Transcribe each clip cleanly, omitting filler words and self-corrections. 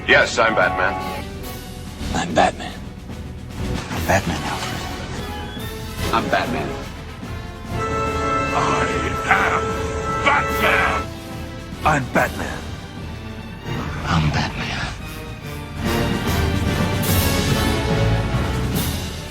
Yes, I'm Batman. I'm Batman. I'm Batman, Alfred. I'm Batman. I am Batman! I'm Batman. I'm Batman.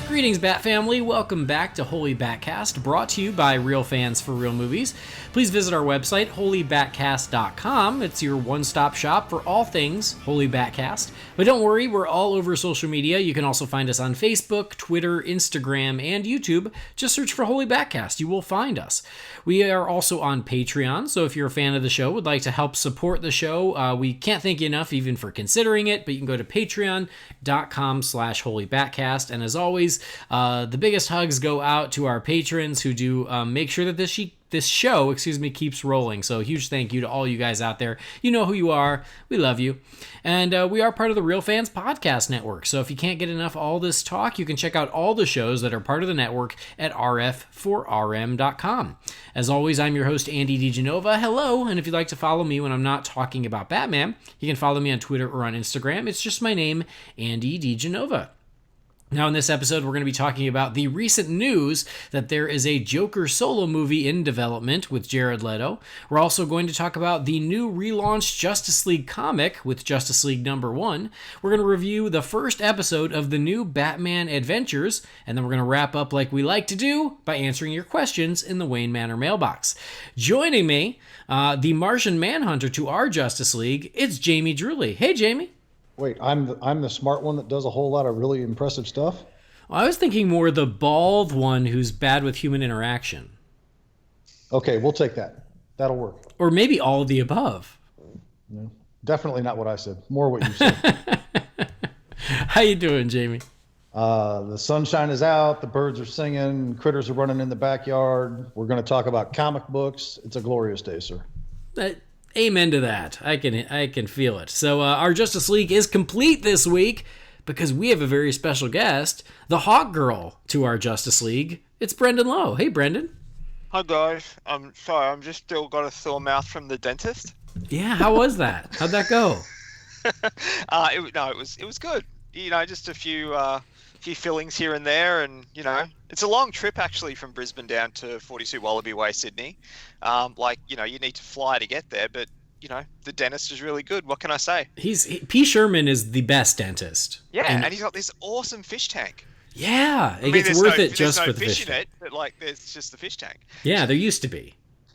Greetings, Bat Family. Welcome back to Holy BatCast, brought to you by Real Fans for Real Movies. Please visit our website, holybatcast.com. It's your one-stop shop for all things Holy BatCast. But don't worry, we're all over social media. You can also find us on Facebook, Twitter, Instagram, and YouTube. Just search for Holy BatCast. You will find us. We are also on Patreon, so if you're a fan of the show, would like to help support the show, we can't thank you enough even for considering it, but you can go to patreon.com/holybatcast. And as always, the biggest hugs go out to our patrons who do make sure that this show keeps rolling. So a huge thank you to all you guys out there. You know who you are. We love you. And we are part of the Real Fans Podcast Network. So if you can't get enough of all this talk, you can check out all the shows that are part of the network at rf4rm.com. As always, I'm your host, Andy DiGenova. Hello. And if you'd like to follow me when I'm not talking about Batman, you can follow me on Twitter or on Instagram. It's just my name, Andy DiGenova. Now, in this episode, we're going to be talking about the recent news that there is a Joker solo movie in development with Jared Leto. We're also going to talk about the new relaunched Justice League comic with Justice League #1. We're going to review the first episode of the new Batman Adventures, and then we're going to wrap up like we like to do by answering your questions in the Wayne Manor mailbox. Joining me, the Martian Manhunter to our Justice League, it's Jamie Drewley. Hey, Jamie. Wait, I'm the smart one that does a whole lot of really impressive stuff? Well, I was thinking more the bald one who's bad with human interaction. Okay, we'll take that. That'll work. Or maybe all of the above. No, definitely not what I said. More what you said. How you doing, Jamie? The sunshine is out. The birds are singing. Critters are running in the backyard. We're going to talk about comic books. It's a glorious day, sir. Amen to that. I can feel it. So our Justice League is complete this week because we have a very special guest, the Hawk Girl to our Justice League. It's Brendan Lowe. Hey, Brendan. Hi guys. I'm sorry. I'm just still got a sore mouth from the dentist. Yeah. How was that? How'd that go? It was good. You know, just a few fillings here and there, and you know, it's a long trip actually from Brisbane down to 42 Wallaby Way, Sydney. You need to fly to get there, but you know, the dentist is really good. What can I say? P. Sherman is the best dentist. Yeah, and he's got this awesome fish tank. Yeah, it gets worth it just for the fish. There's no fish in it, but like there's just the fish tank. Yeah, there used to be.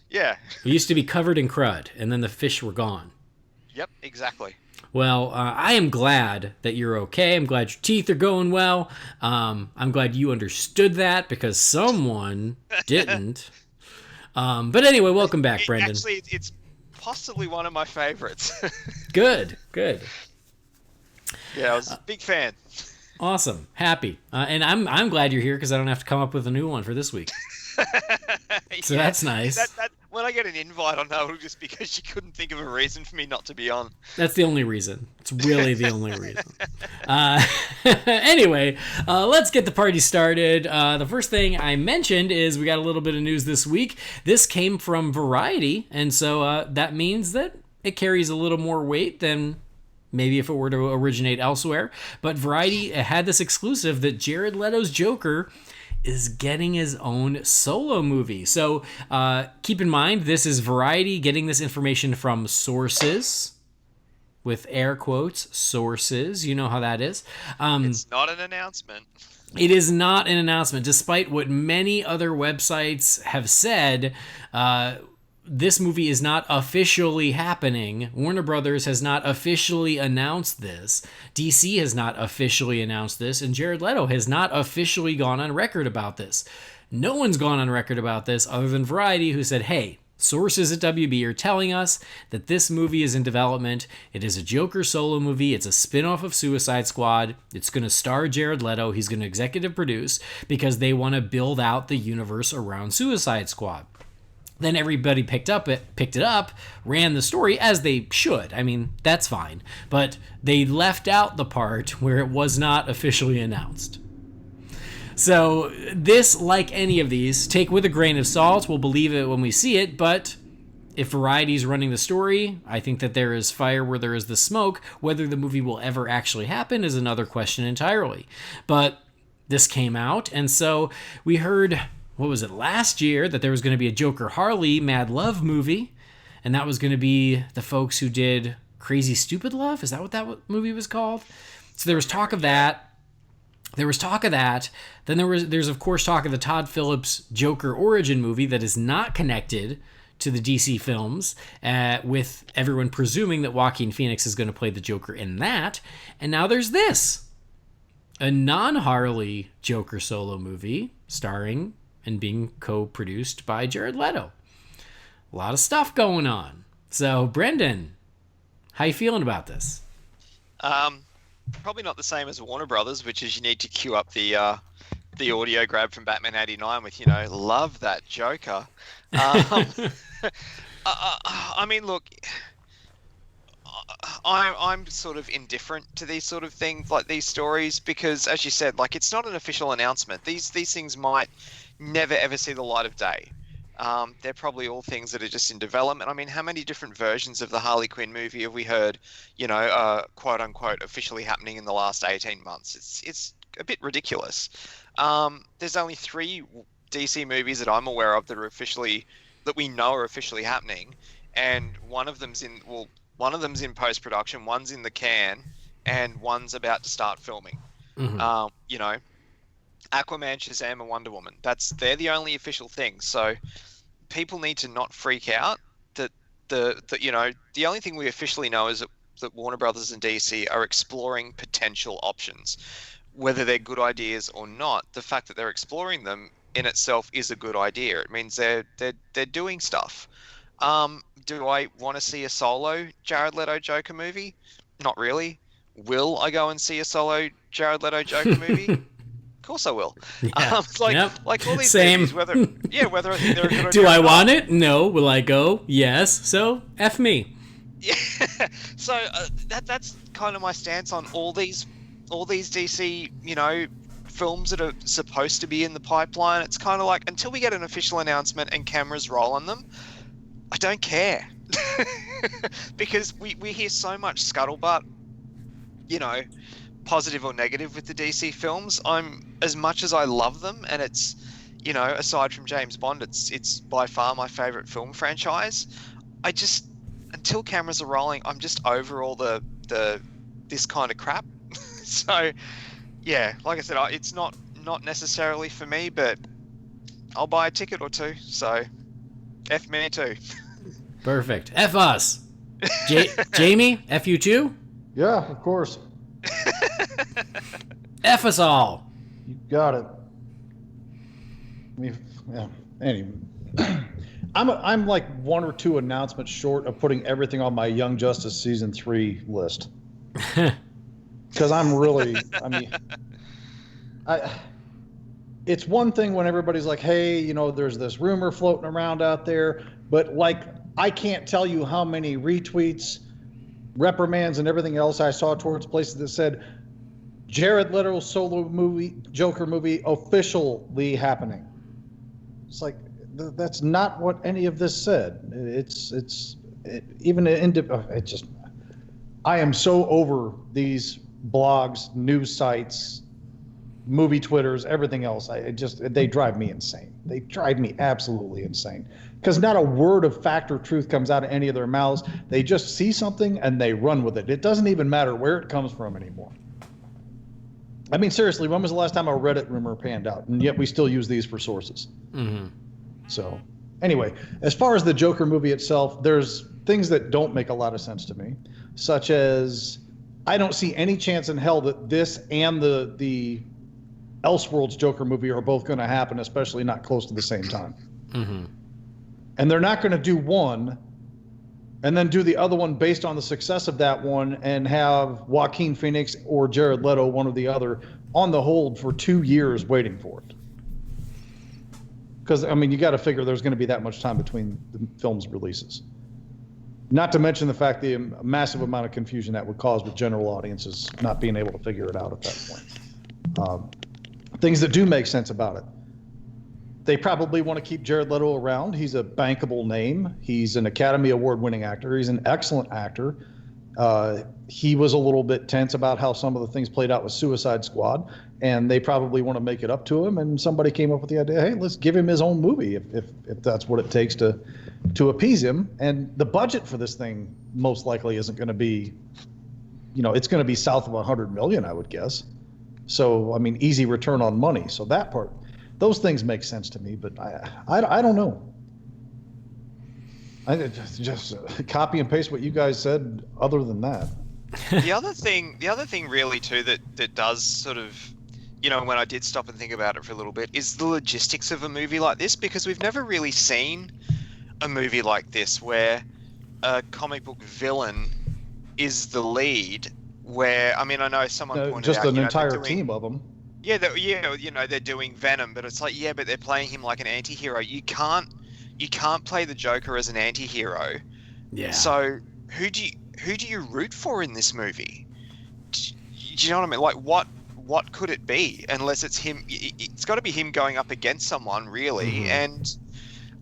Yeah. It used to be covered in crud, and then the fish were gone. Yep, exactly. Well, I am glad that you're okay. I'm glad your teeth are going well. I'm glad you understood that because someone didn't. But anyway, welcome back, Brendan. Actually, it's possibly one of my favorites. Good. Yeah, I was a big fan. Awesome. Happy. And I'm glad you're here because I don't have to come up with a new one for this week. So that's nice. When I get an invite, I'll know it'll just because you couldn't think of a reason for me not to be on. That's the only reason. It's really the only reason. Anyway, let's get the party started. The first thing I mentioned is we got a little bit of news this week. This came from Variety, and so that means that it carries a little more weight than maybe if it were to originate elsewhere. But Variety had this exclusive that Jared Leto's Joker is getting his own solo movie. So keep in mind, this is Variety getting this information from sources, with air quotes, sources. You know how that is. It's not an announcement. It is not an announcement. Despite what many other websites have said, this movie is not officially happening. Warner Brothers has not officially announced this. DC has not officially announced this. And Jared Leto has not officially gone on record about this. No one's gone on record about this other than Variety, who said, hey, sources at WB are telling us that this movie is in development. It is a Joker solo movie. It's a spin-off of Suicide Squad. It's going to star Jared Leto. He's going to executive produce because they want to build out the universe around Suicide Squad. Then everybody picked it up, ran the story, as they should. I mean, that's fine. But they left out the part where it was not officially announced. So this, like any of these, take with a grain of salt. We'll believe it when we see it, but If Variety's running the story, I think that there is fire where there is the smoke. Whether the movie will ever actually happen is another question entirely. But this came out, and so we heard, what was it, last year, that there was going to be a Joker Harley Mad Love movie, and that was going to be the folks who did Crazy Stupid Love. Is that what that movie was called? So there was talk of that. Then there's of course talk of the Todd Phillips Joker origin movie that is not connected to the DC films, with everyone presuming that Joaquin Phoenix is going to play the Joker in that. And now there's this, a non-Harley Joker solo movie starring and being co-produced by Jared Leto. A lot of stuff going on. So, Brendan, how you feeling about this? Probably not the same as Warner Brothers, which is you need to queue up the audio grab from Batman '89 with, love that Joker. I mean, look, I'm sort of indifferent to these sort of things, like these stories, because, as you said, like, it's not an official announcement. These things might never ever see the light of day. They're probably all things that are just in development. I mean, how many different versions of the Harley Quinn movie have we heard, quote unquote, officially happening in the last 18 months? It's a bit ridiculous. There's only 3 DC movies that I'm aware of that we know are officially happening, and one of them's in post-production, one's in the can, and one's about to start filming. Mm-hmm. Aquaman, Shazam, and Wonder Woman. They're the only official things. So people need to not freak out that the only thing we officially know is that Warner Brothers and DC are exploring potential options. Whether they're good ideas or not, the fact that they're exploring them in itself is a good idea. It means they're doing stuff. Do I want to see a solo Jared Leto Joker movie? Not really. Will I go and see a solo Jared Leto Joker movie? Of course I will. Yeah. Like all these Same. movies, whether I think they're a good idea. Do I want it? No. Will I go? Yes. So F me. Yeah. So that's kind of my stance on all these DC, films that are supposed to be in the pipeline. It's kind of like, until we get an official announcement and cameras roll on them, I don't care. Because we hear so much scuttlebutt, positive or negative with the DC films. As much as I love them, and it's, aside from James Bond, it's by far my favorite film franchise. Until cameras are rolling, I'm just over all this kind of crap. So, yeah, like I said, it's not necessarily for me, but I'll buy a ticket or two. So, F me too. Perfect. F us. Jamie, F you too? Yeah, of course. F us all. You got it. Anyway, I'm like 1 or 2 announcements short of putting everything on my Young Justice season 3 list. Because it's one thing when everybody's like, hey, there's this rumor floating around out there, but I can't tell you how many retweets, reprimands, and everything else I saw towards places that said Jared Leto solo movie, Joker movie, officially happening. It's like, that's not what any of this said. I am so over these blogs, news sites, movie Twitters, everything else. They drive me insane. They drive me absolutely insane. Because not a word of fact or truth comes out of any of their mouths. They just see something and they run with it. It doesn't even matter where it comes from anymore. I mean, seriously, when was the last time a Reddit rumor panned out? And yet we still use these for sources. Mm-hmm. So, anyway, as far as the Joker movie itself, there's things that don't make a lot of sense to me, such as I don't see any chance in hell that this and the Elseworlds Joker movie are both going to happen, especially not close to the same time. Mm-hmm. And they're not going to do one and then do the other one based on the success of that one and have Joaquin Phoenix or Jared Leto, one or the other, on the hold for 2 years waiting for it. Because, you got to figure there's going to be that much time between the film's releases. Not to mention the fact the massive amount of confusion that would cause with general audiences not being able to figure it out at that point. Things that do make sense about it. They probably want to keep Jared Leto around. He's a bankable name. He's an Academy Award-winning actor. He's an excellent actor. He was a little bit tense about how some of the things played out with Suicide Squad, and they probably want to make it up to him. And somebody came up with the idea, hey, let's give him his own movie if that's what it takes to appease him. And the budget for this thing most likely isn't going to be, it's going to be south of $100 million, I would guess. So, I mean, easy return on money. So that part, those things make sense to me, but I don't know. I just copy and paste what you guys said. Other than that, the other thing really too that does sort of, when I did stop and think about it for a little bit, is the logistics of a movie like this, because we've never really seen a movie like this where a comic book villain is the lead. Where, I mean, I know someone pointed out, just an entire team of them. Yeah, they're doing Venom, but it's like, yeah, but they're playing him like an anti-hero. You can't play the Joker as an anti-hero. Yeah. So who do you root for in this movie? Do you know what I mean? Like, what could it be? Unless it's him. It's got to be him going up against someone, really. Mm-hmm. And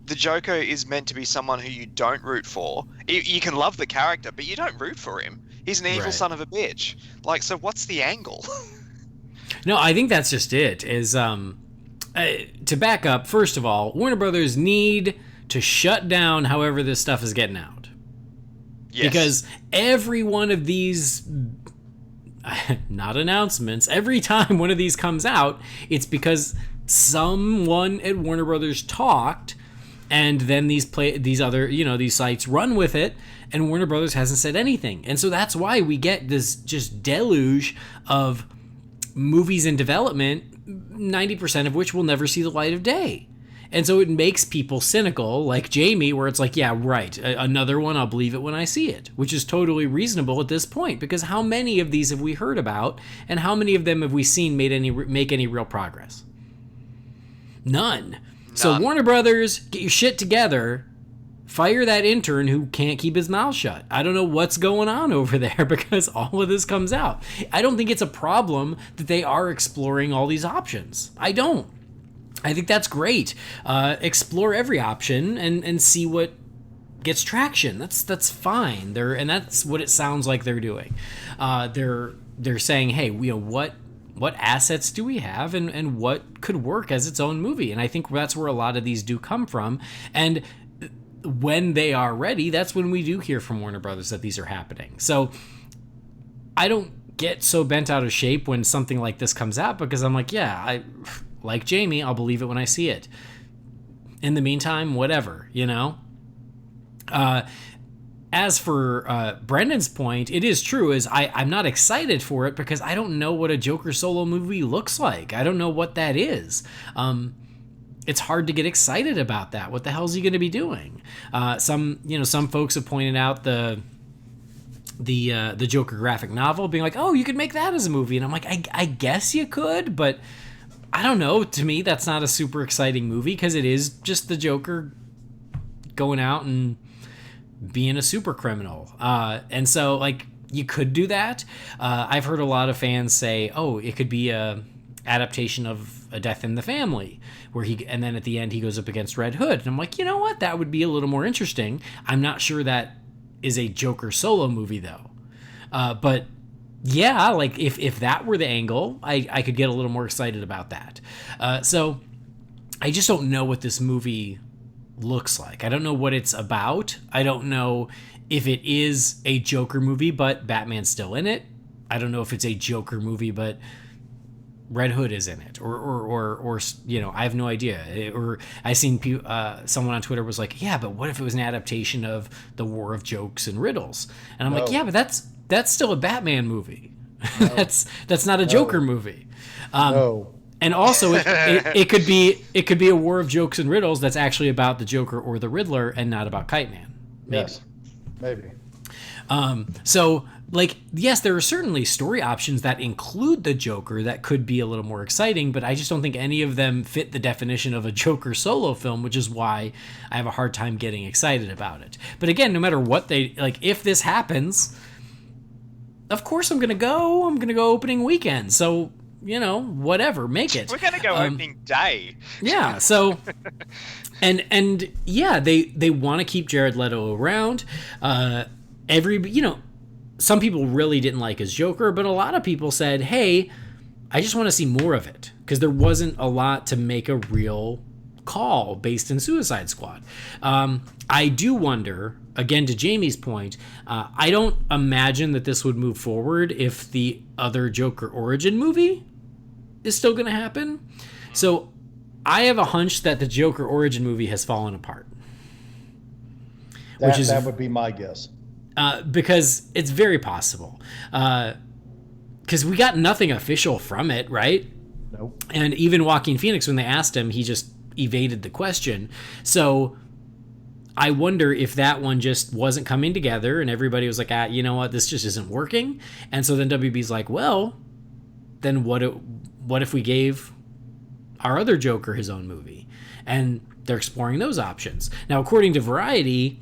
the Joker is meant to be someone who you don't root for. You can love the character, but you don't root for him. He's an evil son of a bitch. Like, so what's the angle? No, I think that's just it. Is to back up, first of all, Warner Brothers need to shut down however this stuff is getting out. Yes. Because every one of these, not announcements, every time one of these comes out, it's because someone at Warner Brothers talked, and then these sites run with it, and Warner Brothers hasn't said anything. And so that's why we get this just deluge of movies in development, 90% of which will never see the light of day. And so it makes people cynical, like Jamie, where it's like, yeah, right, another one, I'll believe it when I see it, which is totally reasonable at this point, because how many of these have we heard about, and how many of them have we seen make any real progress? None. So Warner Brothers, get your shit together. Fire that intern who can't keep his mouth shut. I don't know what's going on over there, because all of this comes out. I don't think it's a problem that they are exploring all these options. I don't. I think that's great. Explore every option and see what gets traction. That's fine. And that's what it sounds like they're doing. They're saying, hey, what assets do we have, and what could work as its own movie? And I think that's where a lot of these do come from. And when they are ready, that's when we do hear from Warner Brothers that these are happening. So I don't get so bent out of shape when something like this comes out, because I'm like, yeah, I like Jamie, I'll believe it when I see it. In the meantime, whatever, As for Brendan's point, it is true, I'm not excited for it because I don't know what a Joker solo movie looks like. I don't know what that is. It's hard to get excited about that. What the hell is he going to be doing? Some folks have pointed out the Joker graphic novel, being like, oh, you could make that as a movie. And I'm like, I guess you could, but I don't know. To me, that's not a super exciting movie, because it is just the Joker going out and being a super criminal. And so, like, you could do that. I've heard a lot of fans say, oh, it could be a adaptation of A Death in the Family, and then at the end he goes up against Red Hood. And I'm like, you know what? That would be a little more interesting. I'm not sure that is a Joker solo movie, though. But yeah, like if that were the angle, I could get a little more excited about that. So I just don't know what this movie looks like. I don't know what it's about. I don't know if it is a Joker movie, but Batman's still in it. I don't know if it's a Joker movie, but Red Hood is in it, or I have no idea. Or I seen someone on Twitter was like, yeah, but what if it was an adaptation of The War of Jokes and Riddles? And I'm like, yeah, but that's still a Batman movie. No. that's not a Joker movie. No. And also, it could be a War of Jokes and Riddles that's actually about the Joker or the Riddler and not about Kite Man. Maybe. Yes, maybe. So, like, yes, there are certainly story options that include the Joker that could be a little more exciting, but I just don't think any of them fit the definition of a Joker solo film, which is why I have a hard time getting excited about it. But again, no matter what if this happens, of course I'm going to go opening weekend. So whatever, make it. We're gonna go opening day. Yeah. So, and yeah, they want to keep Jared Leto around. Some people really didn't like his Joker, but a lot of people said, hey, I just want to see more of it, because there wasn't a lot to make a real call based in Suicide Squad. I do wonder, again, to Jamie's point, I don't imagine that this would move forward if the other Joker origin movie is still going to happen. So I have a hunch that the Joker origin movie has fallen apart. That would be my guess. Because it's very possible. Because we got nothing official from it, right? Nope. And even Joaquin Phoenix, when they asked him, he just evaded the question. So I wonder if that one just wasn't coming together and everybody was like, you know what, this just isn't working. And so then WB's like, well, then what if we gave our other Joker his own movie? And they're exploring those options. Now, according to Variety,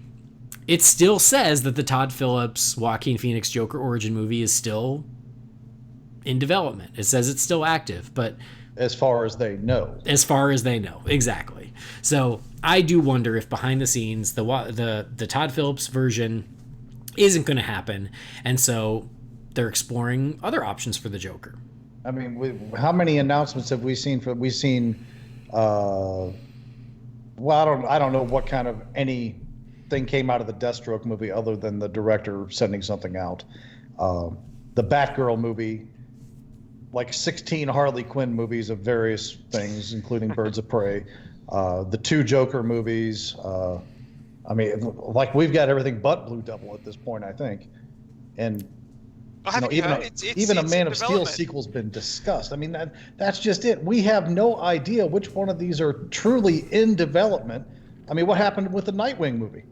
it still says that the Todd Phillips, Joaquin Phoenix Joker origin movie is still in development. It says it's still active, but as far as they know. As far as they know, exactly. So I do wonder if behind the scenes the Todd Phillips version isn't going to happen, and so they're exploring other options for the Joker. I mean, how many announcements have we seen? Well, I don't know what kind of anything came out of the Deathstroke movie other than the director sending something out. The Batgirl movie, like 16 Harley Quinn movies of various things, including Birds of Prey. The 2 Joker movies. I mean, like, we've got everything but Blue Devil at this point, I think. And even a Man of Steel sequel's been discussed. I mean, that's just it. We have no idea which one of these are truly in development. I mean, what happened with the Nightwing movie?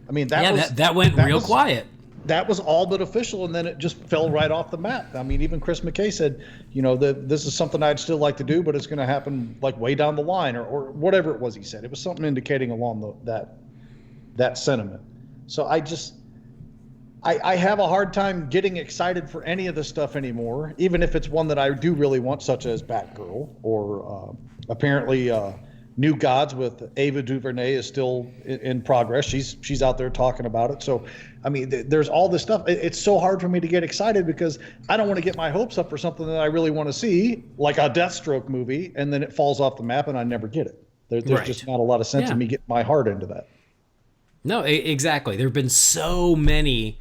I mean, that went real quiet. That was all but official, and then it just fell right off the map. I mean, even Chris McKay said, this is something I'd still like to do, but it's going to happen like way down the line, or whatever it was he said. It was something indicating along that sentiment. So I have a hard time getting excited for any of this stuff anymore, even if it's one that I do really want, such as Batgirl, or apparently New Gods with Ava DuVernay is still in progress. She's out there talking about it. So, I mean, there's all this stuff. It's so hard for me to get excited because I don't want to get my hopes up for something that I really want to see, like a Deathstroke movie, and then it falls off the map and I never get it. There's right. Just not a lot of sense in me getting my heart into that. No, exactly. There have been so many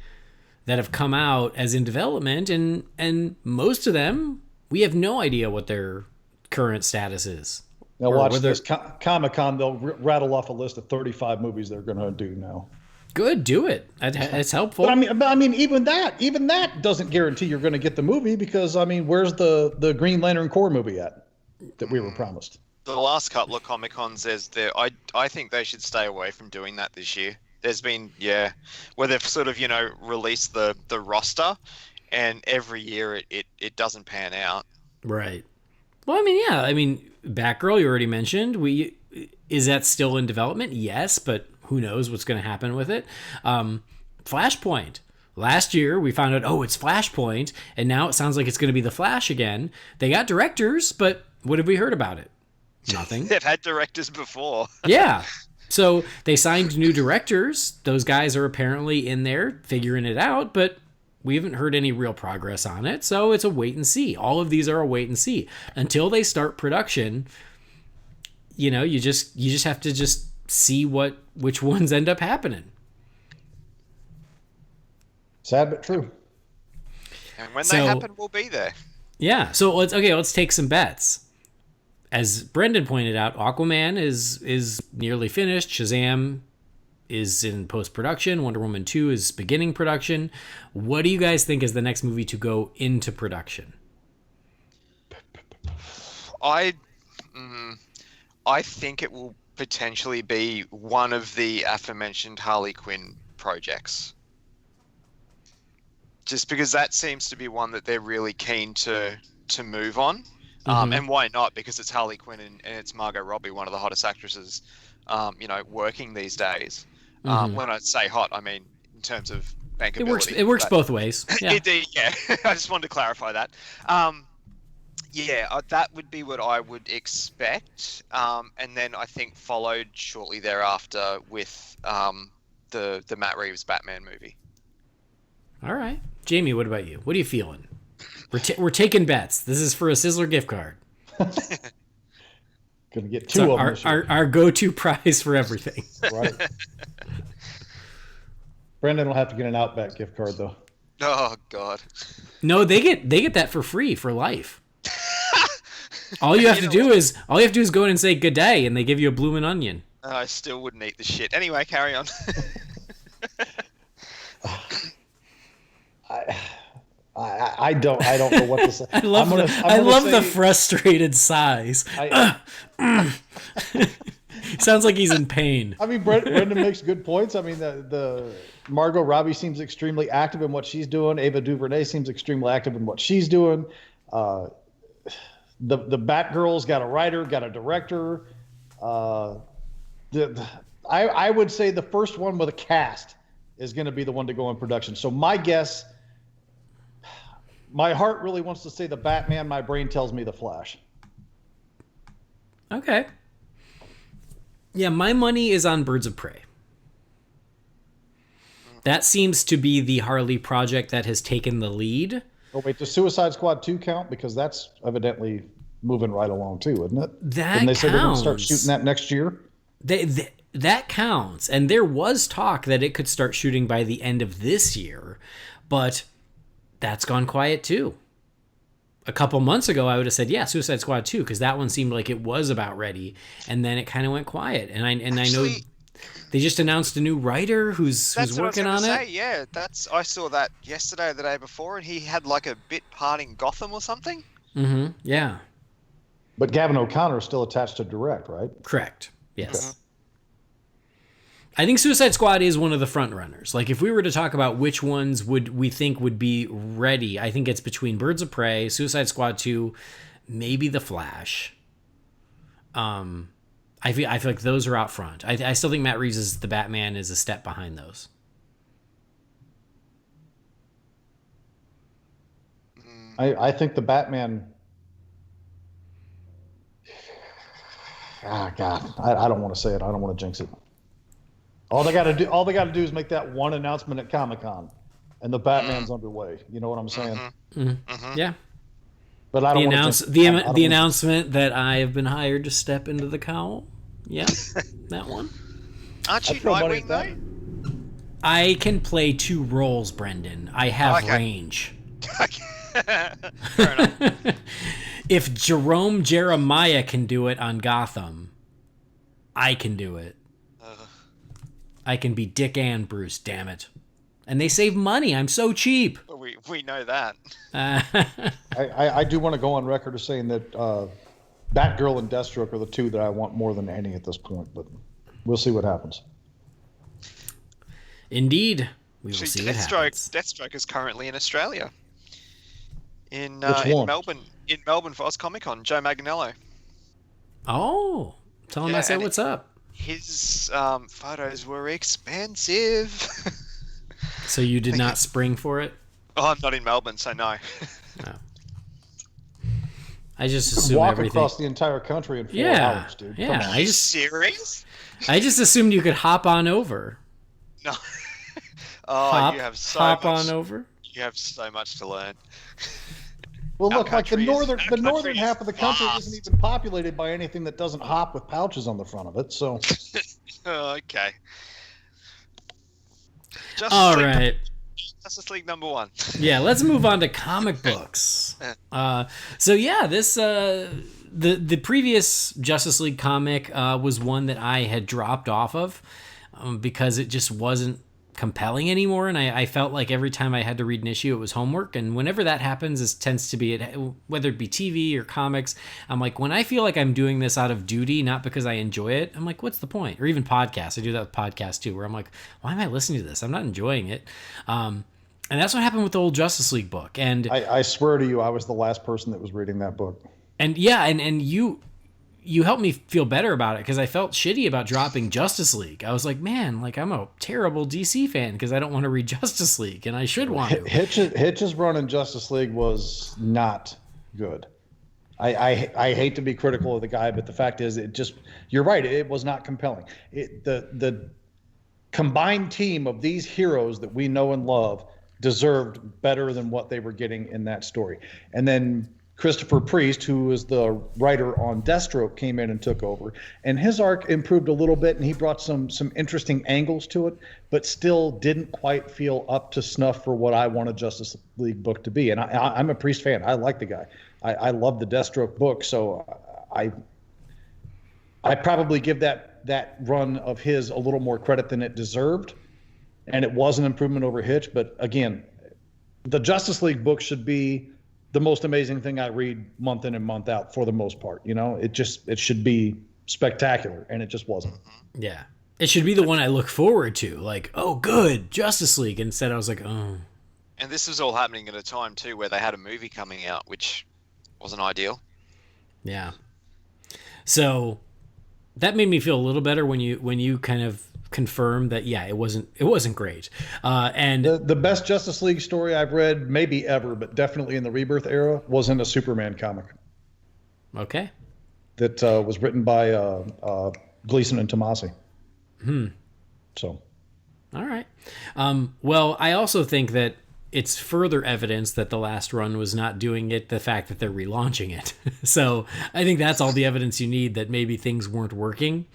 that have come out as in development, and most of them, we have no idea what their current status is. Now watch this. Comic-Con, they'll rattle off a list of 35 movies they're going to do now. Good, do it. It's helpful. But I mean, even that doesn't guarantee you're going to get the movie, because I mean, where's the Green Lantern Corps movie at that we were promised? The last couple of Comic-Cons, I think they should stay away from doing that this year. There's been where they've sort of released the roster, and every year it doesn't pan out. Right. Well, I mean, Batgirl, you already mentioned. Is that still in development? Yes, but who knows what's going to happen with it. Flashpoint. Last year, we found out, it's Flashpoint, and now it sounds like it's going to be The Flash again. They got directors, but what have we heard about it? Nothing. They've had directors before. Yeah. So they signed new directors. Those guys are apparently in there figuring it out, but we haven't heard any real progress on it. So it's a wait and see. All of these are a wait and see. Until they start production, you just have to just see which ones end up happening. Sad but true. And when they happen, we'll be there. Yeah. So let's take some bets. As Brendan pointed out, Aquaman is nearly finished. Shazam is in post-production. Wonder Woman 2 is beginning production. What do you guys think is the next movie to go into production? I think it will potentially be one of the aforementioned Harley Quinn projects. Just because that seems to be one that they're really keen to move on. And why not? Because it's Harley Quinn and it's Margot Robbie, one of the hottest actresses, working these days. When I say hot, I mean in terms of bankability. It works both ways. Yeah. Yeah. I just wanted to clarify that. That would be what I would expect. And then I think followed shortly thereafter with the Matt Reeves Batman movie. All right. Jamie, what about you? What are you feeling? We're taking bets. This is for a Sizzler gift card. Gonna get two of them this year. Our go-to prize for everything. Right. Brendan will have to get an Outback gift card though. Oh God. No, they get that for free for life. All you have to do is go in and say good day, and they give you a bloomin' onion. I still wouldn't eat the shit. Anyway, carry on. I don't know what to say. I love the frustrated sighs. Sounds like he's in pain. I mean, Brendan makes good points. I mean, the Margot Robbie seems extremely active in what she's doing. Ava DuVernay seems extremely active in what she's doing. The Batgirl's got a writer, got a director. I would say the first one with a cast is going to be the one to go in production. So my guess, my heart really wants to say the Batman. My brain tells me the Flash. Okay. Yeah, my money is on Birds of Prey. That seems to be the Harley project that has taken the lead. Oh, wait, does Suicide Squad 2 count? Because that's evidently moving right along too, isn't it? That they counts. say they're going to start shooting that next year? That counts. And there was talk that it could start shooting by the end of this year, but that's gone quiet too. A couple months ago, I would have said, yeah, Suicide Squad 2, because that one seemed like it was about ready, and then it kind of went quiet. And I know they just announced a new writer who's working on it. Yeah, I saw that yesterday or the day before, and he had like a bit part in Gotham or something. Mm-hmm. Yeah. But Gavin O'Connor is still attached to direct, right? Correct. Yes. Okay. I think Suicide Squad is one of the front runners. Like, if we were to talk about which ones we think would be ready, I think it's between Birds of Prey, Suicide Squad 2, maybe The Flash. I feel like those are out front. I still think Matt Reeves' The Batman is a step behind those. I think the Batman. God, I don't want to say it. I don't want to jinx it. All they got to do is make that one announcement at Comic-Con, and the Batman's underway. You know what I'm saying? Mm-hmm. Mm-hmm. Yeah. But I don't the announcement that I have been hired to step into the cowl. Yeah, that one. Aren't you Nightwing though? I can play two roles, Brendan. I have range. Fair enough. If Jerome Jeremiah can do it on Gotham, I can do it. I can be Dick and Bruce, damn it. And they save money. I'm so cheap. We know that. I do want to go on record as saying that Batgirl and Deathstroke are the two that I want more than any at this point, but we'll see what happens. Indeed. We will see what happens. Deathstroke is currently in Australia. In Melbourne for Oz Comic Con, Joe Manganiello. Oh, tell him I said what's up. His photos were expensive. So you did not spring for it? Oh, I'm not in Melbourne, so no. No. I just assumed walk everything. Across the entire country in 4 hours, dude. Yeah, Are you serious? I just assumed you could hop on over. No. You have so hop much. On over. You have so much to learn. Well, look, like the northern half of the country isn't even populated by anything that doesn't hop with pouches on the front of it. So, okay. Justice League number 1. Yeah, let's move on to comic books. This the previous Justice League comic was one that I had dropped off of because it just wasn't compelling anymore, and I felt like every time I had to read an issue it was homework, and whenever that happens, it tends to be whether it be TV or comics, I'm like, when I feel like I'm doing this out of duty, not because I enjoy it, I'm like, what's the point? Or even podcasts, I do that with podcasts too, where I'm like, why am I listening to this? I'm not enjoying it. And that's what happened with the old Justice League book, and I swear to you, I was the last person that was reading that book. And yeah, and you you helped me feel better about it because I felt shitty about dropping Justice League. I was like, man, like I'm a terrible DC fan because I don't want to read Justice League, and I should want to. Hitch's run in Justice League was not good. I hate to be critical of the guy, but the fact is, you're right. It was not compelling. The combined team of these heroes that we know and love deserved better than what they were getting in that story. And then Christopher Priest, who was the writer on Deathstroke, came in and took over, and his arc improved a little bit, and he brought some interesting angles to it, but still didn't quite feel up to snuff for what I want a Justice League book to be. And I'm a Priest fan. I like the guy. I love the Deathstroke book, so I probably give that run of his a little more credit than it deserved, and it was an improvement over Hitch. But again, the Justice League book should be the most amazing thing I read month in and month out for the most part. You know, it should be spectacular, and it just wasn't. Yeah. It should be the one I look forward to. Like, oh, good, Justice League. Instead, I was like, oh. And this was all happening at a time, too, where they had a movie coming out, which wasn't ideal. Yeah. So that made me feel a little better when you kind of confirmed that, yeah, it wasn't great. And the best Justice League story I've read, maybe ever, but definitely in the Rebirth era, was in a Superman comic. Okay. That was written by Gleason and Tomasi. So. All right. Well, I also think that it's further evidence that the last run was not doing it, the fact that they're relaunching it. So I think that's all the evidence you need that maybe things weren't working.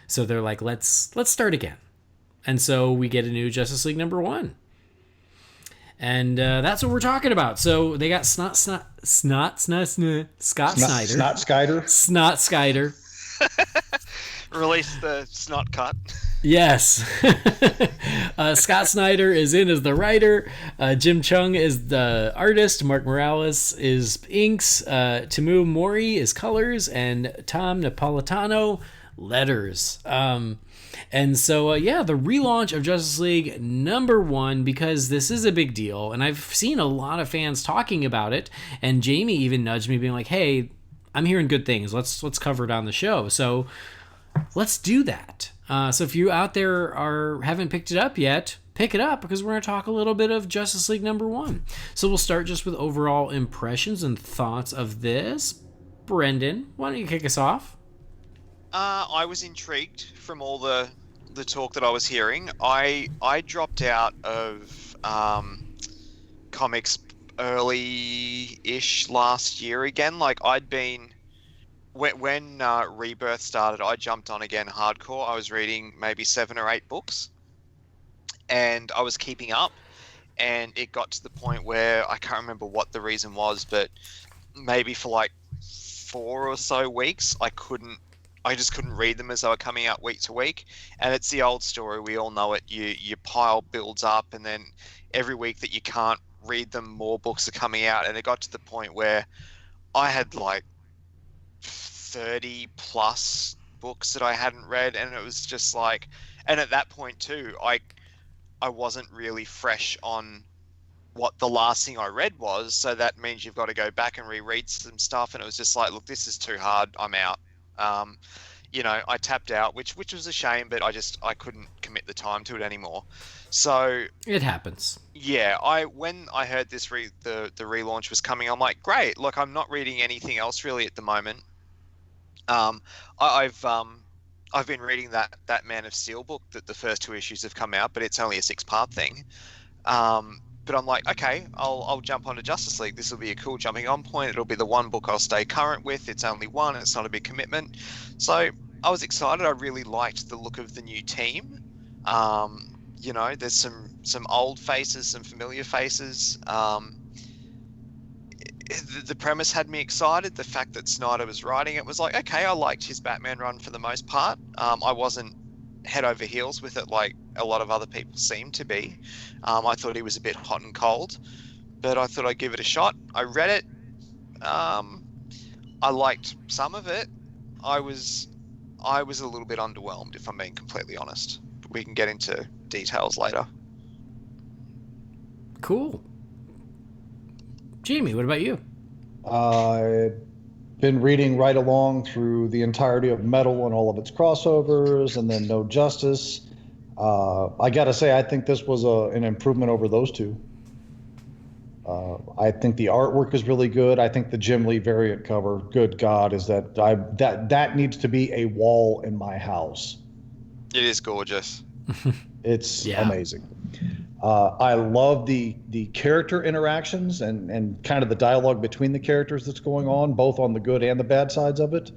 So they're like, let's start again. And so we get a new Justice League #1. And that's what we're talking about. So they got Scott Snyder. Release the snot cut. Yes. Scott Snyder is in as the writer. Jim Chung is the artist. Mark Morales is inks. Timu Mori is colors. And Tom Napolitano letters. And so, the relaunch of Justice League #1, because this is a big deal. And I've seen a lot of fans talking about it. And Jamie even nudged me being like, hey, I'm hearing good things. Let's cover it on the show. So let's do that. So if you out there haven't picked it up yet, pick it up, because we're going to talk a little bit of Justice League #1. So we'll start just with overall impressions and thoughts of this. Brendan, why don't you kick us off? I was intrigued from all the talk that I was hearing. I dropped out of comics early-ish last year again. Like I'd been... When Rebirth started, I jumped on again hardcore. I was reading maybe 7 or 8 books, and I was keeping up, and it got to the point where I can't remember what the reason was, but maybe for like 4 or so weeks, I just couldn't read them as they were coming out week to week. And it's the old story. We all know it. Your pile builds up, and then every week that you can't read them, more books are coming out. And it got to the point where I had like 30 plus books that I hadn't read, and it was just like, and at that point too, I wasn't really fresh on what the last thing I read was, so that means you've got to go back and reread some stuff, and it was just like, look, this is too hard, I'm out. I tapped out, which was a shame, but I couldn't commit the time to it anymore. So it happens. Yeah, when I heard this the relaunch was coming, I'm like, great. Look, I'm not reading anything else really at the moment. I've been reading that Man of Steel book that the first 2 issues have come out, but it's only a 6-part thing. But I'm like, okay, I'll jump onto Justice League. This will be a cool jumping on point. It'll be the one book I'll stay current with. It's only one. It's not a big commitment. So I was excited. I really liked the look of the new team. There's some old faces, some familiar faces. The premise had me excited. The fact that Snyder was writing it was like, okay, I liked his Batman run for the most part. I wasn't head over heels with it like a lot of other people seem to be. I thought he was a bit hot and cold, but I thought I'd give it a shot. I read it. I liked some of it. I was a little bit underwhelmed, if I'm being completely honest. But we can get into details later. Cool. Jamie, what about you? been reading right along through the entirety of Metal and all of its crossovers, and then No Justice. I got to say, I think this was an improvement over those two. I think the artwork is really good. I think the Jim Lee variant cover, good God, is that needs to be a wall in my house. It is gorgeous. It's amazing. I love the character interactions and kind of the dialogue between the characters that's going on, both on the good and the bad sides of it.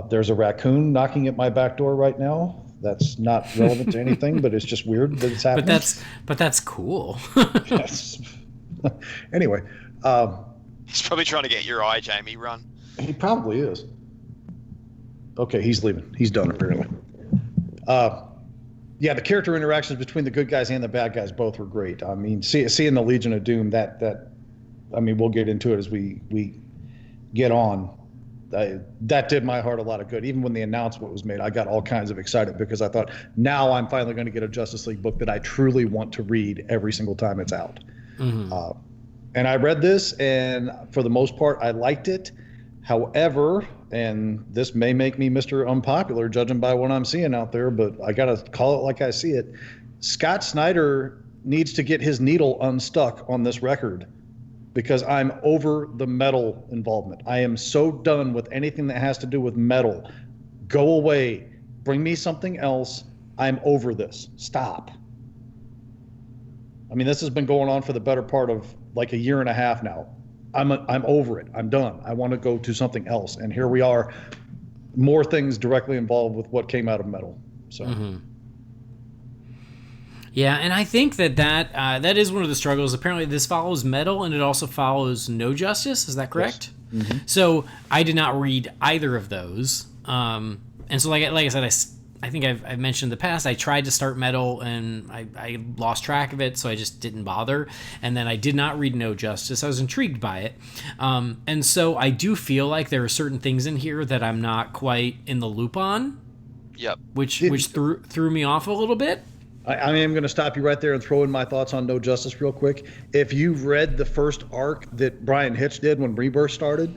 There's a raccoon knocking at my back door right now. That's not relevant to anything, but it's just weird that it's happening. But that's cool. Yes. Anyway, He's probably trying to get your eye, Jamie. Run. he probably is. Okay, he's leaving. He's done apparently. Yeah, the character interactions between the good guys and the bad guys both were great. I mean, seeing the Legion of Doom, I mean, we'll get into it as we get on. That did my heart a lot of good. Even when the announcement was made, I got all kinds of excited because I thought, now I'm finally going to get a Justice League book that I truly want to read every single time it's out. Mm-hmm. And I read this, and for the most part, I liked it. However, and this may make me Mr. Unpopular, judging by what I'm seeing out there, but I got to call it like I see it. Scott Snyder needs to get his needle unstuck on this record because I'm over the Metal involvement. I am so done with anything that has to do with Metal. Go away. Bring me something else. I'm over this. Stop. I mean, this has been going on for the better part of like a year and a half now. I'm over it. I'm done. I want to go to something else. And here we are, more things directly involved with what came out of Metal. So. Mm-hmm. Yeah, and I think that is one of the struggles. Apparently, this follows Metal, and it also follows No Justice. Is that correct? Yes. Mm-hmm. So I did not read either of those. And so, like I said, I think I've mentioned in the past, I tried to start Metal and I lost track of it, so I just didn't bother. And then I did not read No Justice. I was intrigued by it. And so I do feel like there are certain things in here that I'm not quite in the loop on. Yep. Which threw me off a little bit. I am going to stop you right there and throw in my thoughts on No Justice real quick. If you've read the first arc that Brian Hitch did when Rebirth started,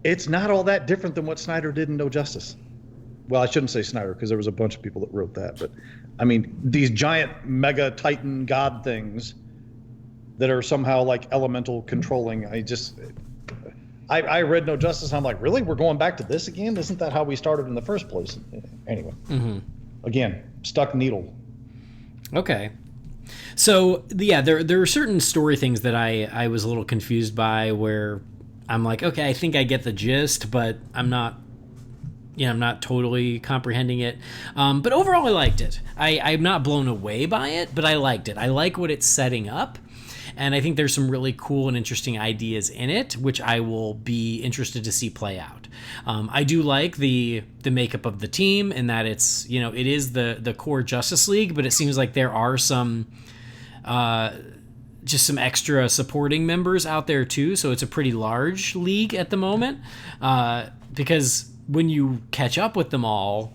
it's not all that different than what Snyder did in No Justice. Well, I shouldn't say Snyder because there was a bunch of people that wrote that. But, I mean, these giant mega titan god things that are somehow like elemental controlling. I read No Justice. And I'm like, really? We're going back to this again? Isn't that how we started in the first place? Anyway, Again, stuck needle. Okay. So, yeah, there are certain story things that I was a little confused by where I'm like, okay, I think I get the gist, but I'm not totally comprehending it. But overall, I liked it. I'm not blown away by it, but I liked it. I like what it's setting up. And I think there's some really cool and interesting ideas in it, which I will be interested to see play out. I do like the makeup of the team and that it's, it is the core Justice League, but it seems like there are some just some extra supporting members out there too. So it's a pretty large league at the moment because when you catch up with them all,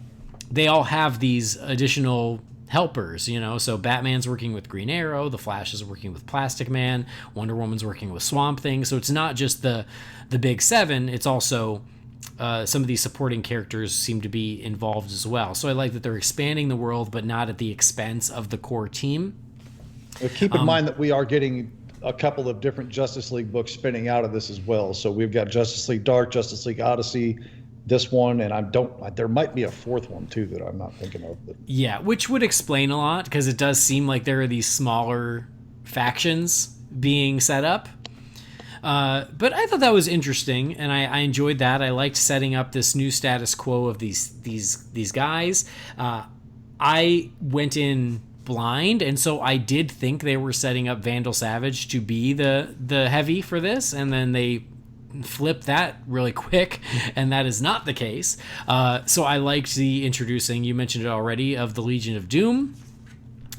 they all have these additional helpers, so Batman's working with Green Arrow, the Flash is working with Plastic Man, Wonder Woman's working with Swamp Thing. So it's not just the big seven, it's also some of these supporting characters seem to be involved as well. So I like that they're expanding the world, but not at the expense of the core team. Keep in mind that we are getting a couple of different Justice League books spinning out of this as well. So we've got Justice League Dark, Justice League Odyssey, this one, and there might be a fourth one too that I'm not thinking of. But. Yeah, which would explain a lot because it does seem like there are these smaller factions being set up. But I thought that was interesting, and I enjoyed that. I liked setting up this new status quo of these guys. I went in blind, and so I did think they were setting up Vandal Savage to be the heavy for this, and then they flip that really quick, and that is not the case. So I liked the introducing, you mentioned it already, of the Legion of Doom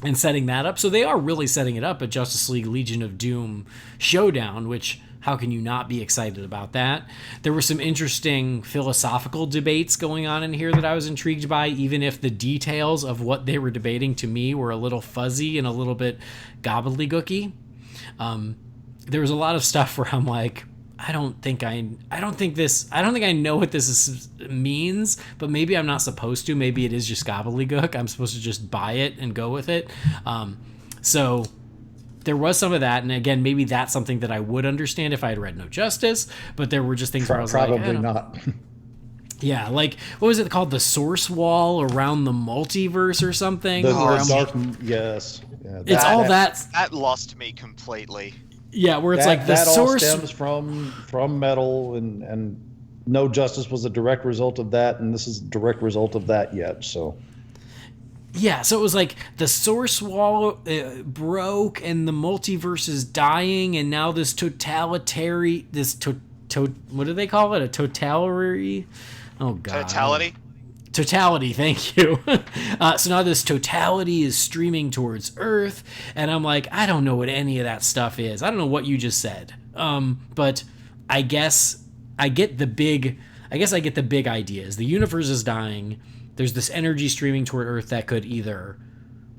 and setting that up. So they are really setting it up, a Justice League Legion of Doom showdown, which how can you not be excited about that? There were some interesting philosophical debates going on in here that I was intrigued by, even if the details of what they were debating to me were a little fuzzy and a little bit gobbledygooky. There was a lot of stuff where I'm like, I don't think I know what this means, but maybe I'm not supposed to. Maybe it is just gobbledygook. I'm supposed to just buy it and go with it. So there was some of that, and again, maybe that's something that I would understand if I had read No Justice, but there were just things where I was probably not. Yeah, like, what was it called? The source wall around the multiverse or something? Yes. Yeah, it's all that. That lost me completely. Yeah, where it's like the that source all stems from metal, and No Justice was a direct result of that, and this is a direct result of that yet. So yeah, so it was like the source wall broke, and the multiverse is dying, and now this totalitarian, what do they call it? A totality? Oh god, totality, thank you. So now this totality is streaming towards Earth, and I'm like, I don't know what any of that stuff is. I don't know what you just said. But I guess I get the big ideas. The universe is dying. There's this energy streaming toward Earth that could either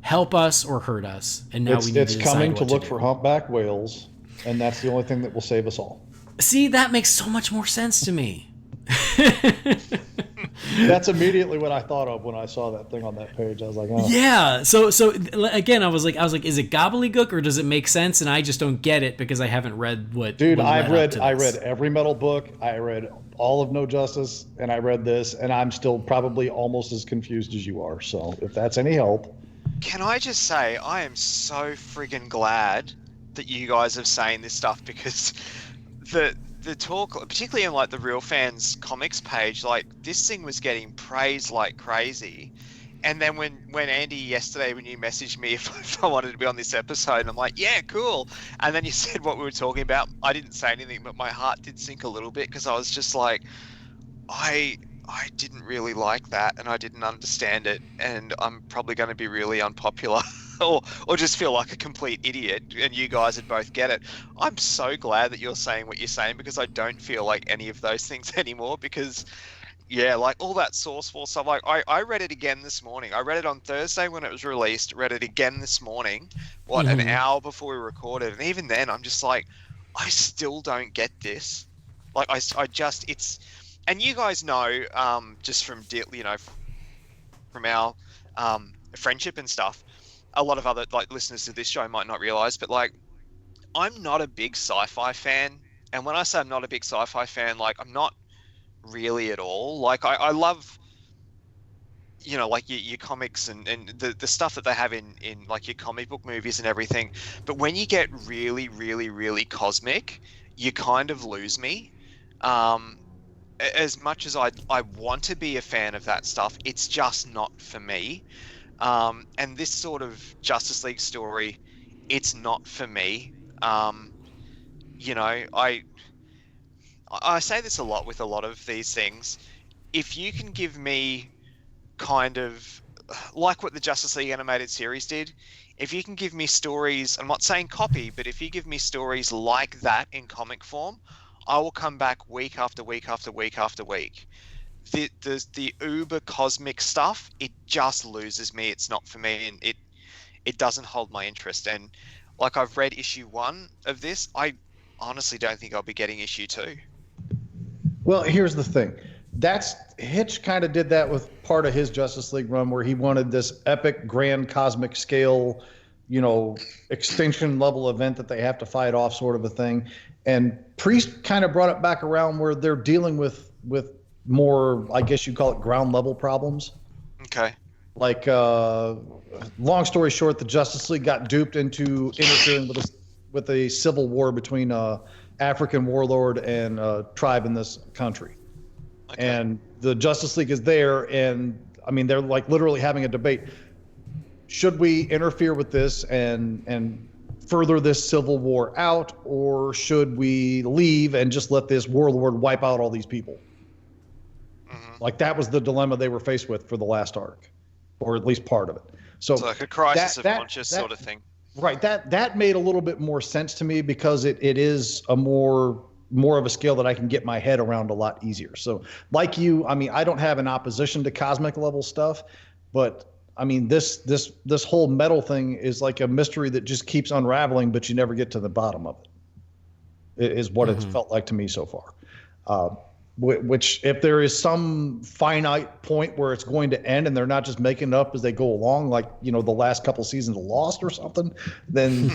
help us or hurt us, and now we need to decide it's coming to what look do. for humpback whales, and that's the only thing that will save us all. See, that makes so much more sense to me. That's immediately what I thought of when I saw that thing on that page. I was like, oh. Yeah. So again, I was like, is it gobbledygook or does it make sense? And I just don't get it because I haven't read what. Dude, what I led read every metal book. I read all of No Justice, and I read this, and I'm still probably almost as confused as you are. So if that's any help. Can I just say, I am so friggin' glad that you guys are saying this stuff, because the talk, particularly in like the Real Fans comics page, like this thing was getting praised like crazy. And then when Andy yesterday, when you messaged me if I wanted to be on this episode, I'm like, yeah, cool. And then you said what we were talking about. I didn't say anything, but my heart did sink a little bit, because I was just like, I didn't really like that, and I didn't understand it, and I'm probably going to be really unpopular or just feel like a complete idiot, and you guys would both get it. I'm so glad that you're saying what you're saying, because I don't feel like any of those things anymore, because yeah, like all that source wall stuff, like I read it again this morning. I read it on Thursday when it was released, read it again this morning, an hour before we recorded, and even then I'm just like, I still don't get this. Like I just, it's, and you guys know, just from from our friendship and stuff, a lot of other like listeners to this show might not realize, but like, I'm not a big sci-fi fan. And when I say I'm not a big sci-fi fan, like I'm not really at all. Like I love, like your comics and the stuff that they have in like your comic book movies and everything. But when you get really, really, really cosmic, you kind of lose me. As much as I want to be a fan of that stuff, it's just not for me. And this sort of Justice League story, it's not for me. I say this a lot with a lot of these things. If you can give me kind of like what the Justice League animated series did, if you can give me stories, I'm not saying copy, but if you give me stories like that in comic form, I will come back week after week after week after week. The uber cosmic stuff, it just loses me. It's not for me, and it doesn't hold my interest. And like, I've read issue 1 of this. I honestly don't think I'll be getting issue 2. Well, here's the thing. Hitch kind of did that with part of his Justice League run, where he wanted this epic, grand, cosmic scale, extinction level event that they have to fight off, sort of a thing. And Priest kind of brought it back around where they're dealing with more, I guess you'd call it, ground level problems. Okay. Like, long story short, the Justice League got duped into interfering with a civil war between African warlord and tribe in this country. Okay. And the Justice League is there, and I mean, they're like literally having a debate. Should we interfere with this and further this civil war out, or should we leave and just let this warlord wipe out all these people? Mm-hmm. Like, that was the dilemma they were faced with for the last arc, or at least part of it. So it's like a crisis of conscience sort of thing. Right. That made a little bit more sense to me, because it is a more of a scale that I can get my head around a lot easier. So like you, I mean, I don't have an opposition to cosmic level stuff, but I mean, this whole metal thing is like a mystery that just keeps unraveling, but you never get to the bottom of it. is what it's felt like to me so far. Which, if there is some finite point where it's going to end and they're not just making it up as they go along, like, the last couple seasons of Lost or something, then,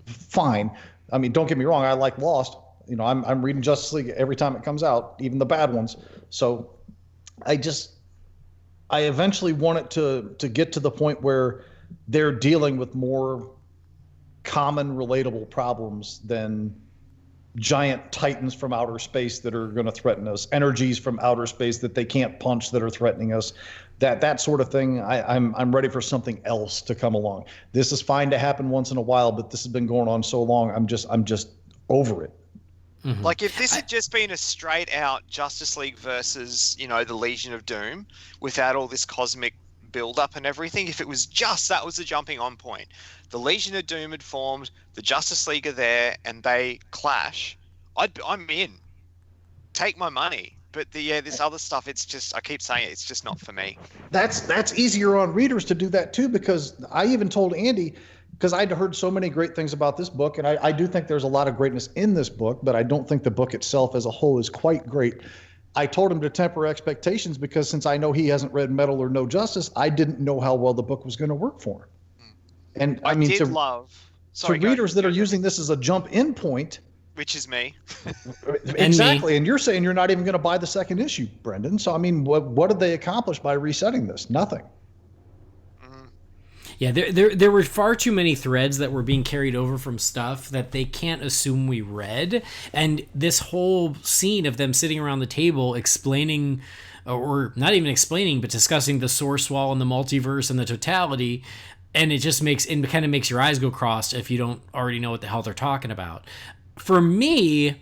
fine. I mean, don't get me wrong. I like Lost. I'm reading Justice League every time it comes out, even the bad ones. So I eventually want it to get to the point where they're dealing with more common, relatable problems than giant titans from outer space that are going to threaten us, energies from outer space that they can't punch that are threatening us, that sort of thing. I'm ready for something else to come along. This is fine to happen once in a while, but this has been going on so long. I'm just over it. Mm-hmm. Like, if this had just been a straight out Justice League versus, the Legion of Doom without all this cosmic build up and everything, if it was just that was the jumping on point, the Legion of Doom had formed, the Justice League are there, and they clash, I'm in. Take my money. But this other stuff, it's just, I keep saying it, it's just not for me. That's easier on readers to do that too, because I even told Andy, because I'd heard so many great things about this book, and I do think there's a lot of greatness in this book, but I don't think the book itself as a whole is quite great. I told him to temper expectations because since I know he hasn't read Metal or No Justice, I didn't know how well the book was going to work for him. And I mean, to readers that are using this as a jump in point, which is me. Exactly. And you're saying you're not even going to buy the second issue, Brendan. So, I mean, what did they accomplish by resetting this? Nothing. Yeah, there were far too many threads that were being carried over from stuff that they can't assume we read. And this whole scene of them sitting around the table explaining, or not even explaining, but discussing the source wall and the multiverse and the totality, and it kind of makes your eyes go crossed if you don't already know what the hell they're talking about. For me,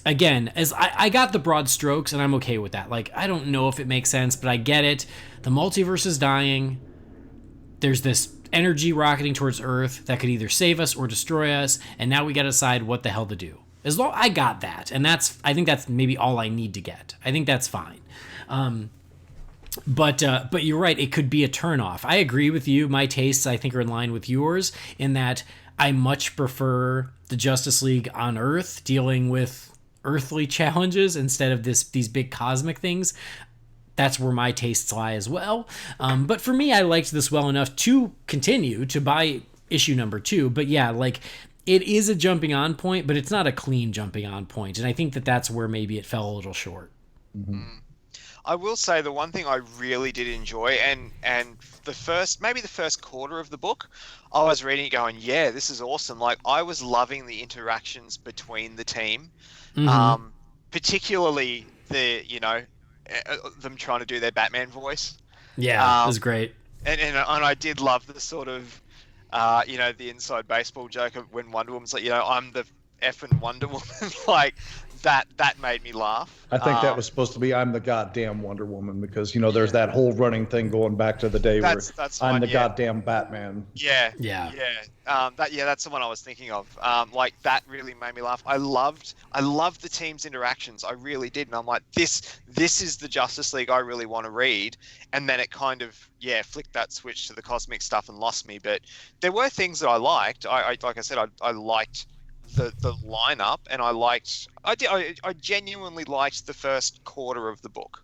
again, as I got the broad strokes, and I'm okay with that. Like, I don't know if it makes sense, but I get it. The multiverse is dying. There's this energy rocketing towards Earth that could either save us or destroy us, and now we got to decide what the hell to do. As long I got that, and I think that's maybe all I need to get. I think that's fine. But you're right. It could be a turnoff. I agree with you. My tastes, I think, are in line with yours in that I much prefer the Justice League on Earth dealing with earthly challenges instead of these big cosmic things. That's where my tastes lie as well. But for me, I liked this well enough to continue to buy issue number 2. But yeah, like, it is a jumping on point, but it's not a clean jumping on point. And I think that's where maybe it fell a little short. Mm-hmm. I will say the one thing I really did enjoy, and the first quarter of the book, I was reading it going, yeah, this is awesome. Like, I was loving the interactions between the team, particularly them trying to do their Batman voice. Yeah, it was great. And I did love the sort of, the inside baseball joke of when Wonder Woman's like, I'm the effing Wonder Woman. Like, that made me laugh. I think that was supposed to be I'm the goddamn Wonder Woman because, there's that whole running thing going back to the day where I'm the goddamn Batman. Yeah. That's the one I was thinking of. Like, that really made me laugh. I loved the team's interactions. I really did. And I'm like, this is the Justice League I really want to read. And then it kind of, flicked that switch to the cosmic stuff and lost me. But there were things that I liked. Like I said, I liked the lineup, and I genuinely liked the first quarter of the book.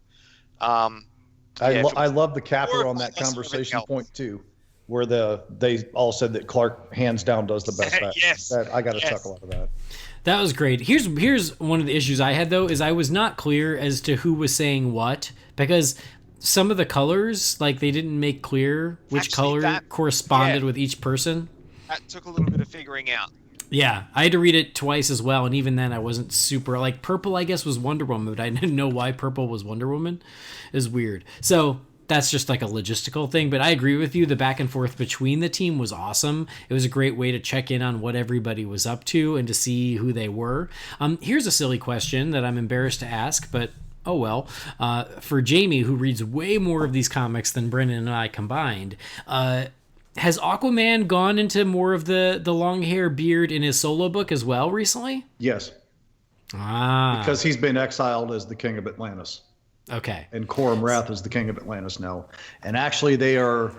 I love the capper on that conversation point too, where they all said that Clark hands down does the best. Yes, I got a chuckle out of that. That was great. Here's one of the issues I had though, is I was not clear as to who was saying what, because some of the colors, like, they didn't make clear which color corresponded with each person. That took a little bit of figuring out. Yeah, I had to read it twice as well, and even then I wasn't super... Like, purple, I guess, was Wonder Woman, but I didn't know why purple was Wonder Woman. It was weird. So, that's just like a logistical thing, but I agree with you. The back and forth between the team was awesome. It was a great way to check in on what everybody was up to and to see who they were. Here's a silly question that I'm embarrassed to ask, but... oh well. For Jamie, who reads way more of these comics than Brendan and I combined... has Aquaman gone into more of the long hair beard in his solo book as well recently? Yes. Because he's been exiled as the King of Atlantis. Okay. And Coram Wrath is the King of Atlantis now. And actually they are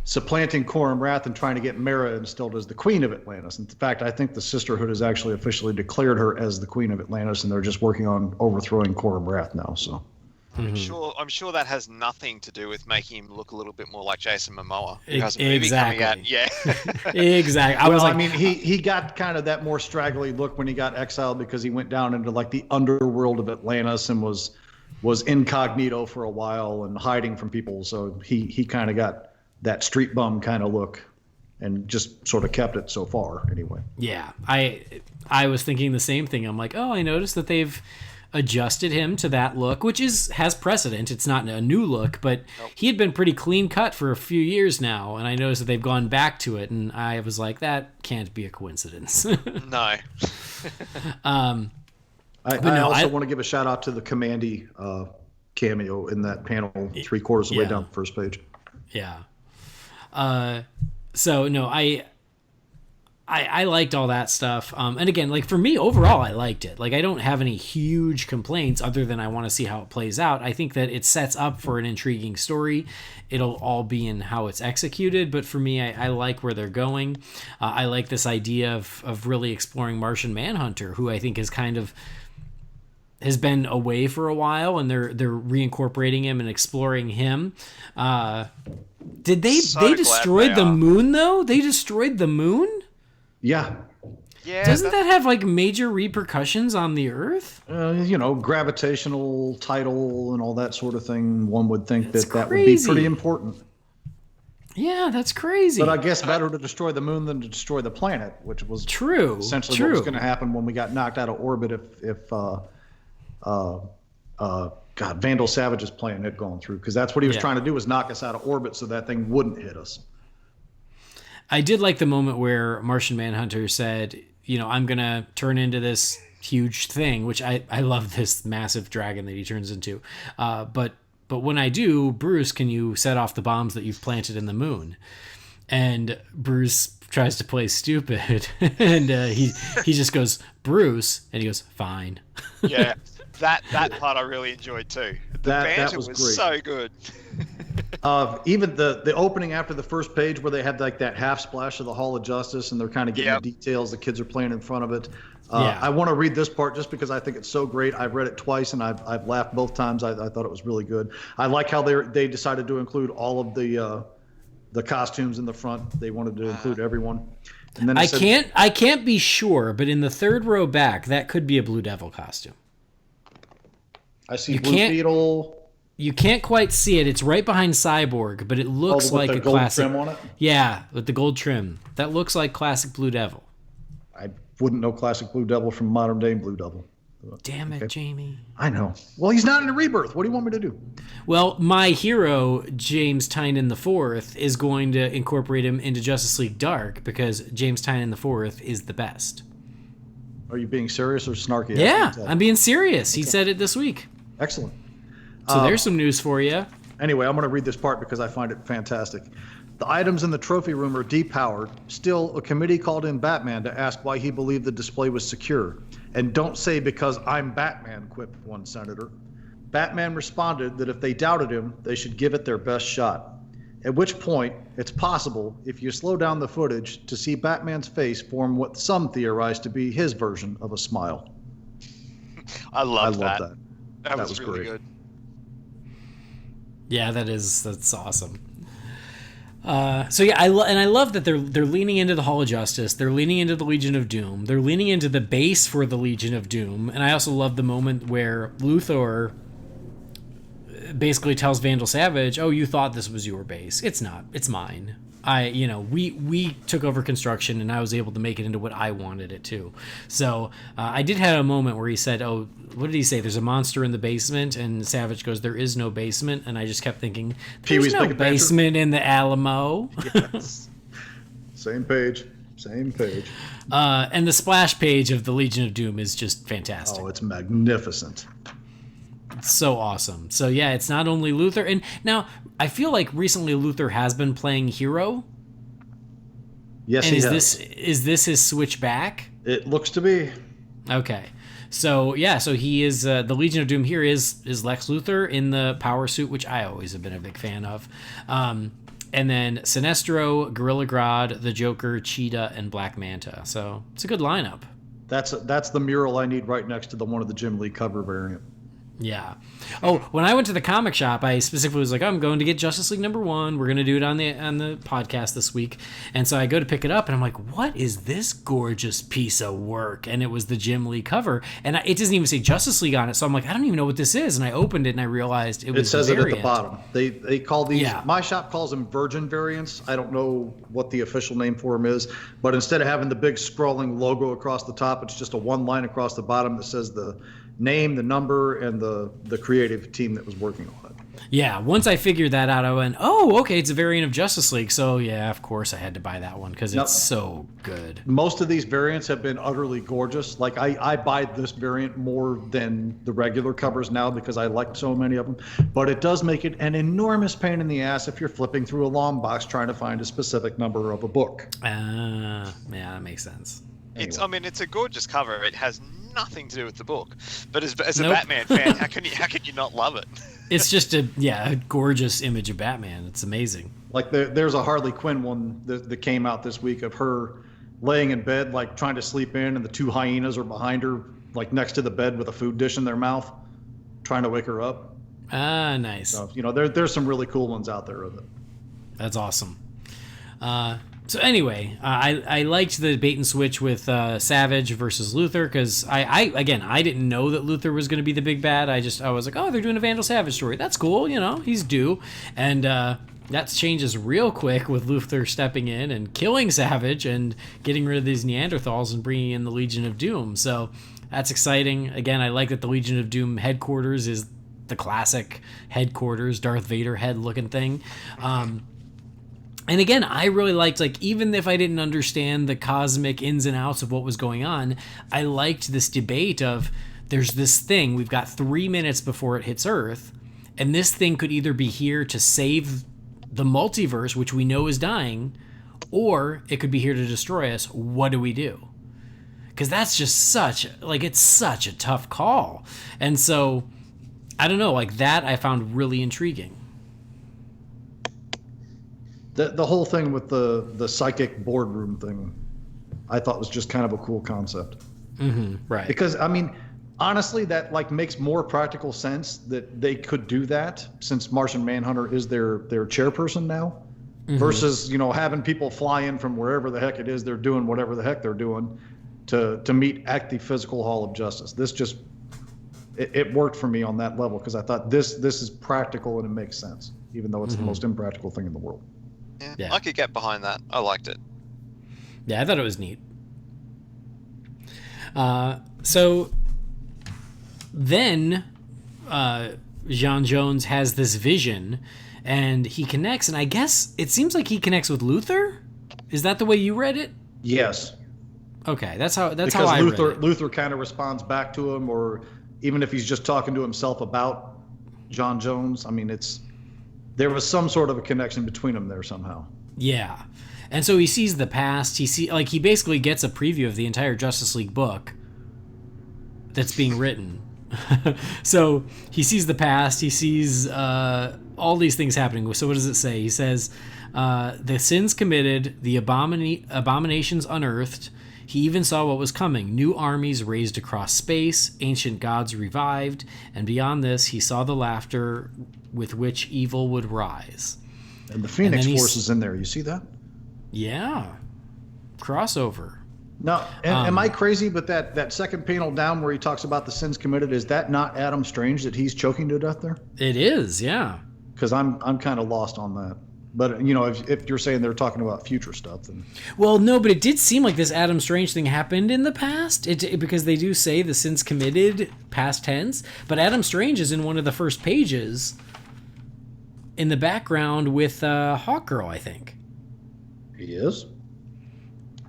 supplanting Coram Wrath and trying to get Mara installed as the Queen of Atlantis. In fact, I think the Sisterhood has actually officially declared her as the Queen of Atlantis, and they're just working on overthrowing Coram Wrath now. So I'm sure that has nothing to do with making him look a little bit more like Jason Momoa, who has a movie coming out. Yeah, exactly. I mean, he got kind of that more straggly look when he got exiled because he went down into like the underworld of Atlantis and was incognito for a while and hiding from people. So he kind of got that street bum kind of look, and just sort of kept it so far anyway. Yeah, I was thinking the same thing. I'm like, oh, I noticed that they've adjusted him to that look, which has precedent. It's not a new look, but he had been pretty clean cut for a few years now, and I noticed that they've gone back to it, and I was like, that can't be a coincidence. No. I also want to give a shout out to the Commandy cameo in that panel, 3/4 of the way down the first page. Yeah. So no, I liked all that stuff. And again, like for me overall, I liked it. Like I don't have any huge complaints other than I want to see how it plays out. I think that it sets up for an intriguing story. It'll all be in how it's executed. But for me, I like where they're going. I like this idea of really exploring Martian Manhunter, who I think is has been away for a while, and they're reincorporating him and exploring him. Did they destroyed the moon though? They destroyed the moon? Yeah. Yeah. Doesn't that have like major repercussions on the Earth? Gravitational tidal and all that sort of thing. One would think that would be crazy. pretty important. Yeah, that's crazy. But I guess better to destroy the moon than to destroy the planet, which was essentially what was going to happen when we got knocked out of orbit if Vandal Savage's plan had gone through, because that's what he was trying to do, was knock us out of orbit so that thing wouldn't hit us. I did like the moment where Martian Manhunter said, I'm going to turn into this huge thing, which I love this massive dragon that he turns into. But when I do, Bruce, can you set off the bombs that you've planted in the moon? And Bruce tries to play stupid, and he just goes, Bruce, and he goes, fine. Yeah. That part I really enjoyed too. The banter was great. So good. Even the opening after the first page where they had like that half splash of the Hall of Justice and they're kind of getting the details. The kids are playing in front of it. I want to read this part just because I think it's so great. I've read it twice and I've laughed both times. I thought it was really good. I like how they decided to include all of the costumes in the front. They wanted to include everyone. And then I can't be sure, but in the third row back, that could be a Blue Devil costume. I see Blue Beetle. You can't quite see it. It's right behind Cyborg, but it looks like a classic. Trim on it? Yeah, with the gold trim. That looks like classic Blue Devil. I wouldn't know classic Blue Devil from modern day Blue Devil. Damn it, Jamie. I know. Well, he's not in a Rebirth. What do you want me to do? Well, my hero, James Tynion IV, is going to incorporate him into Justice League Dark because James Tynion IV is the best. Are you being serious or snarky? Yeah, I'm being serious. He said it this week. Excellent. So there's some news for you. Anyway, I'm going to read this part because I find it fantastic. The items in the trophy room are depowered. Still, a committee called in Batman to ask why he believed the display was secure. And don't say because I'm Batman, quipped one senator. Batman responded that if they doubted him, they should give it their best shot. At which point, it's possible, if you slow down the footage, to see Batman's face form what some theorize to be his version of a smile. I love that. That was really great. good. Yeah, that's awesome. So yeah, I love that they're leaning into the Hall of Justice. They're leaning into the Legion of Doom. They're leaning into the base for the Legion of Doom. And I also love the moment where Luthor basically tells Vandal Savage, "Oh, you thought this was your base. It's not. It's mine. We took over construction, and I was able to make it into what I wanted it to." So I did have a moment where he said, "Oh, what did he say? There's a monster in the basement," and Savage goes, "There is no basement." And I just kept thinking, "There's no basement in the Alamo." Yes. Same page. And the splash page of the Legion of Doom is just fantastic. Oh, it's magnificent. So awesome. So yeah, it's not only Luthor, and now I feel like recently Luthor has been playing hero. Yes, and he has. Is this his switch back? It looks to be. Okay. So yeah, so he is the Legion of Doom here is Lex Luthor in the power suit, which I always have been a big fan of. And then Sinestro, Gorilla Grodd, the Joker, Cheetah, and Black Manta. So it's a good lineup. That's the mural I need right next to the one of the Jim Lee cover variant. Yeah. Oh, when I went to the comic shop, I specifically was like, I'm going to get Justice League #1. We're going to do it on the podcast this week. And so I go to pick it up, and I'm like, what is this gorgeous piece of work? And it was the Jim Lee cover. And it doesn't even say Justice League on it. So I'm like, I don't even know what this is. And I opened it, and I realized it was It says the it at variant. the bottom. They call these, Yeah. my shop calls them Virgin variants. I don't know what the official name for them is. But instead of having the big scrolling logo across the top, it's just a one line across the bottom that says the name, the number, and the creative team that was working on it. Yeah, once I figured that out, I went, oh, okay, it's a variant of Justice League. So, yeah, of course I had to buy that one because it's so good. Most of these variants have been utterly gorgeous. Like, I buy this variant more than the regular covers now because I like so many of them. But it does make it an enormous pain in the ass if you're flipping through a long box trying to find a specific number of a book. Yeah, that makes sense. It's a gorgeous cover. It has nothing to do with the book, but as a Nope. Batman fan, how can you not love it? It's just a gorgeous image of Batman. It's amazing. Like there's a Harley Quinn one that came out this week of her laying in bed, like trying to sleep in, and the two hyenas are behind her, like next to the bed with a food dish in their mouth, trying to wake her up. Ah, nice. So, there's some really cool ones out there of it. That's awesome. So anyway, I liked the bait and switch with Savage versus Luthor because I didn't know that Luthor was going to be the big bad. I was like, oh, they're doing a Vandal Savage story. That's cool, he's due. And that changes real quick with Luthor stepping in and killing Savage and getting rid of these Neanderthals and bringing in the Legion of Doom. So that's exciting. Again, I like that the Legion of Doom headquarters is the classic headquarters, Darth Vader head looking thing. And again, I really liked, even if I didn't understand the cosmic ins and outs of what was going on, I liked this debate of there's this thing, we've got 3 minutes before it hits Earth, and this thing could either be here to save the multiverse, which we know is dying, or it could be here to destroy us. What do we do? Because that's just it's such a tough call. And so, I don't know, that I found really intriguing. The whole thing with the psychic boardroom thing, I thought was just kind of a cool concept. Mm-hmm, right. Because, honestly, that makes more practical sense that they could do that since Martian Manhunter is their chairperson now, versus, having people fly in from wherever the heck it is they're doing whatever the heck they're doing to meet at the physical Hall of Justice. This just, it worked for me on that level because I thought this is practical and it makes sense, even though it's the most impractical thing in the world. Yeah, I could get behind that. I liked it. Yeah, I thought it was neat. So then Jean Jones has this vision, and he connects, and I guess it seems like he connects with Luthor? Is that the way you read it? Yes. Okay, that's how I read it. Luthor kind of responds back to him, or even if he's just talking to himself about John Jones. There was some sort of a connection between them there somehow. Yeah. And so he sees the past. He basically gets a preview of the entire Justice League book that's being written. So he sees the past. He sees all these things happening. So what does it say? He says, the sins committed, the abominations unearthed. He even saw what was coming, new armies raised across space, ancient gods revived, and beyond this, he saw the laughter with which evil would rise. And the Phoenix Force is in there. You see that? Yeah. Crossover. Now, am I crazy? But that second panel down where he talks about the sins committed, is that not Adam Strange that he's choking to death there? It is, yeah. Because I'm kind of lost on that. But, if you're saying they're talking about future stuff, then... Well, no, but it did seem like this Adam Strange thing happened in the past, because they do say the sins committed, past tense, but Adam Strange is in one of the first pages in the background with Hawkgirl, I think. He is?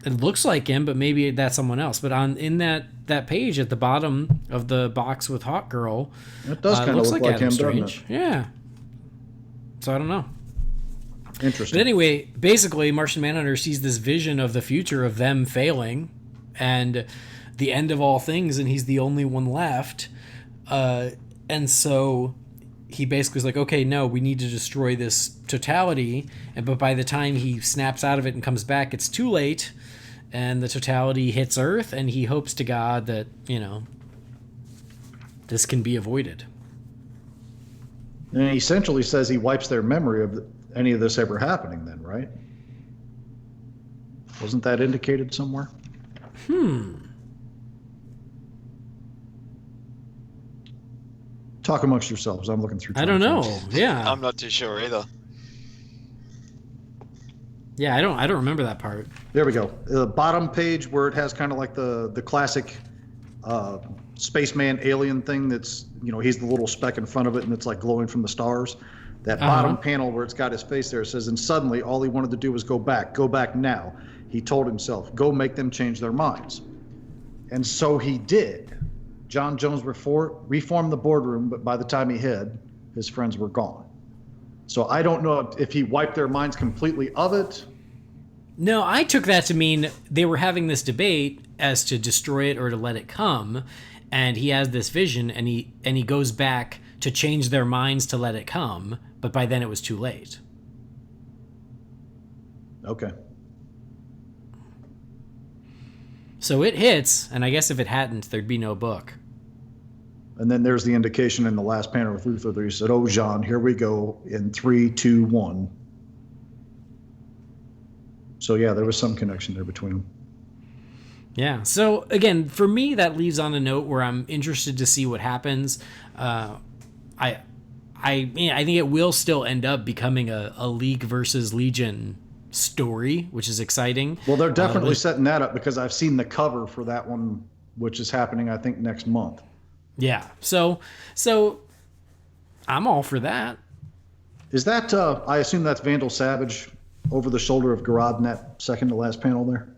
It looks like him, but maybe that's someone else. But in that page at the bottom of the box with Hawkgirl, it does kind of looks look like like Adam him, Strange. doesn't it? Yeah. So I don't know. Interesting. But anyway, basically, Martian Manhunter sees this vision of the future of them failing and the end of all things, and he's the only one left. And so he basically was like, okay, no, we need to destroy this totality. But by the time he snaps out of it and comes back, it's too late. And the totality hits Earth, and he hopes to God that, this can be avoided. And he essentially says he wipes their memory of any of this ever happening then, right? Wasn't that indicated somewhere? Talk amongst yourselves. I'm looking through. I don't know. Yeah. I'm not too sure either. Yeah, I don't remember that part. There we go. The bottom page where it has kind of like the classic spaceman alien thing that's, he's the little speck in front of it and it's like glowing from the stars. That bottom panel where it's got his face there, it says, and suddenly all he wanted to do was go back now. He told himself, go make them change their minds. And so he did. John Jones reformed the boardroom, but by the time he hid, his friends were gone. So I don't know if he wiped their minds completely of it. No, I took that to mean they were having this debate as to destroy it or to let it come, and he has this vision, and he goes back to change their minds to let it come, but by then it was too late. Okay. So it hits, and I guess if it hadn't, there'd be no book. And then there's the indication in the last panel with Luther that he said, oh, Jean, here we go in 3, 2, 1. So, yeah, there was some connection there between them. Yeah. So, again, for me, that leaves on a note where I'm interested to see what happens. I think it will still end up becoming a League versus Legion story, which is exciting. Well, they're definitely setting that up because I've seen the cover for that one, which is happening, I think, next month. Yeah. So I'm all for that. Is that, I assume that's Vandal Savage over the shoulder of Garad in that second to last panel there?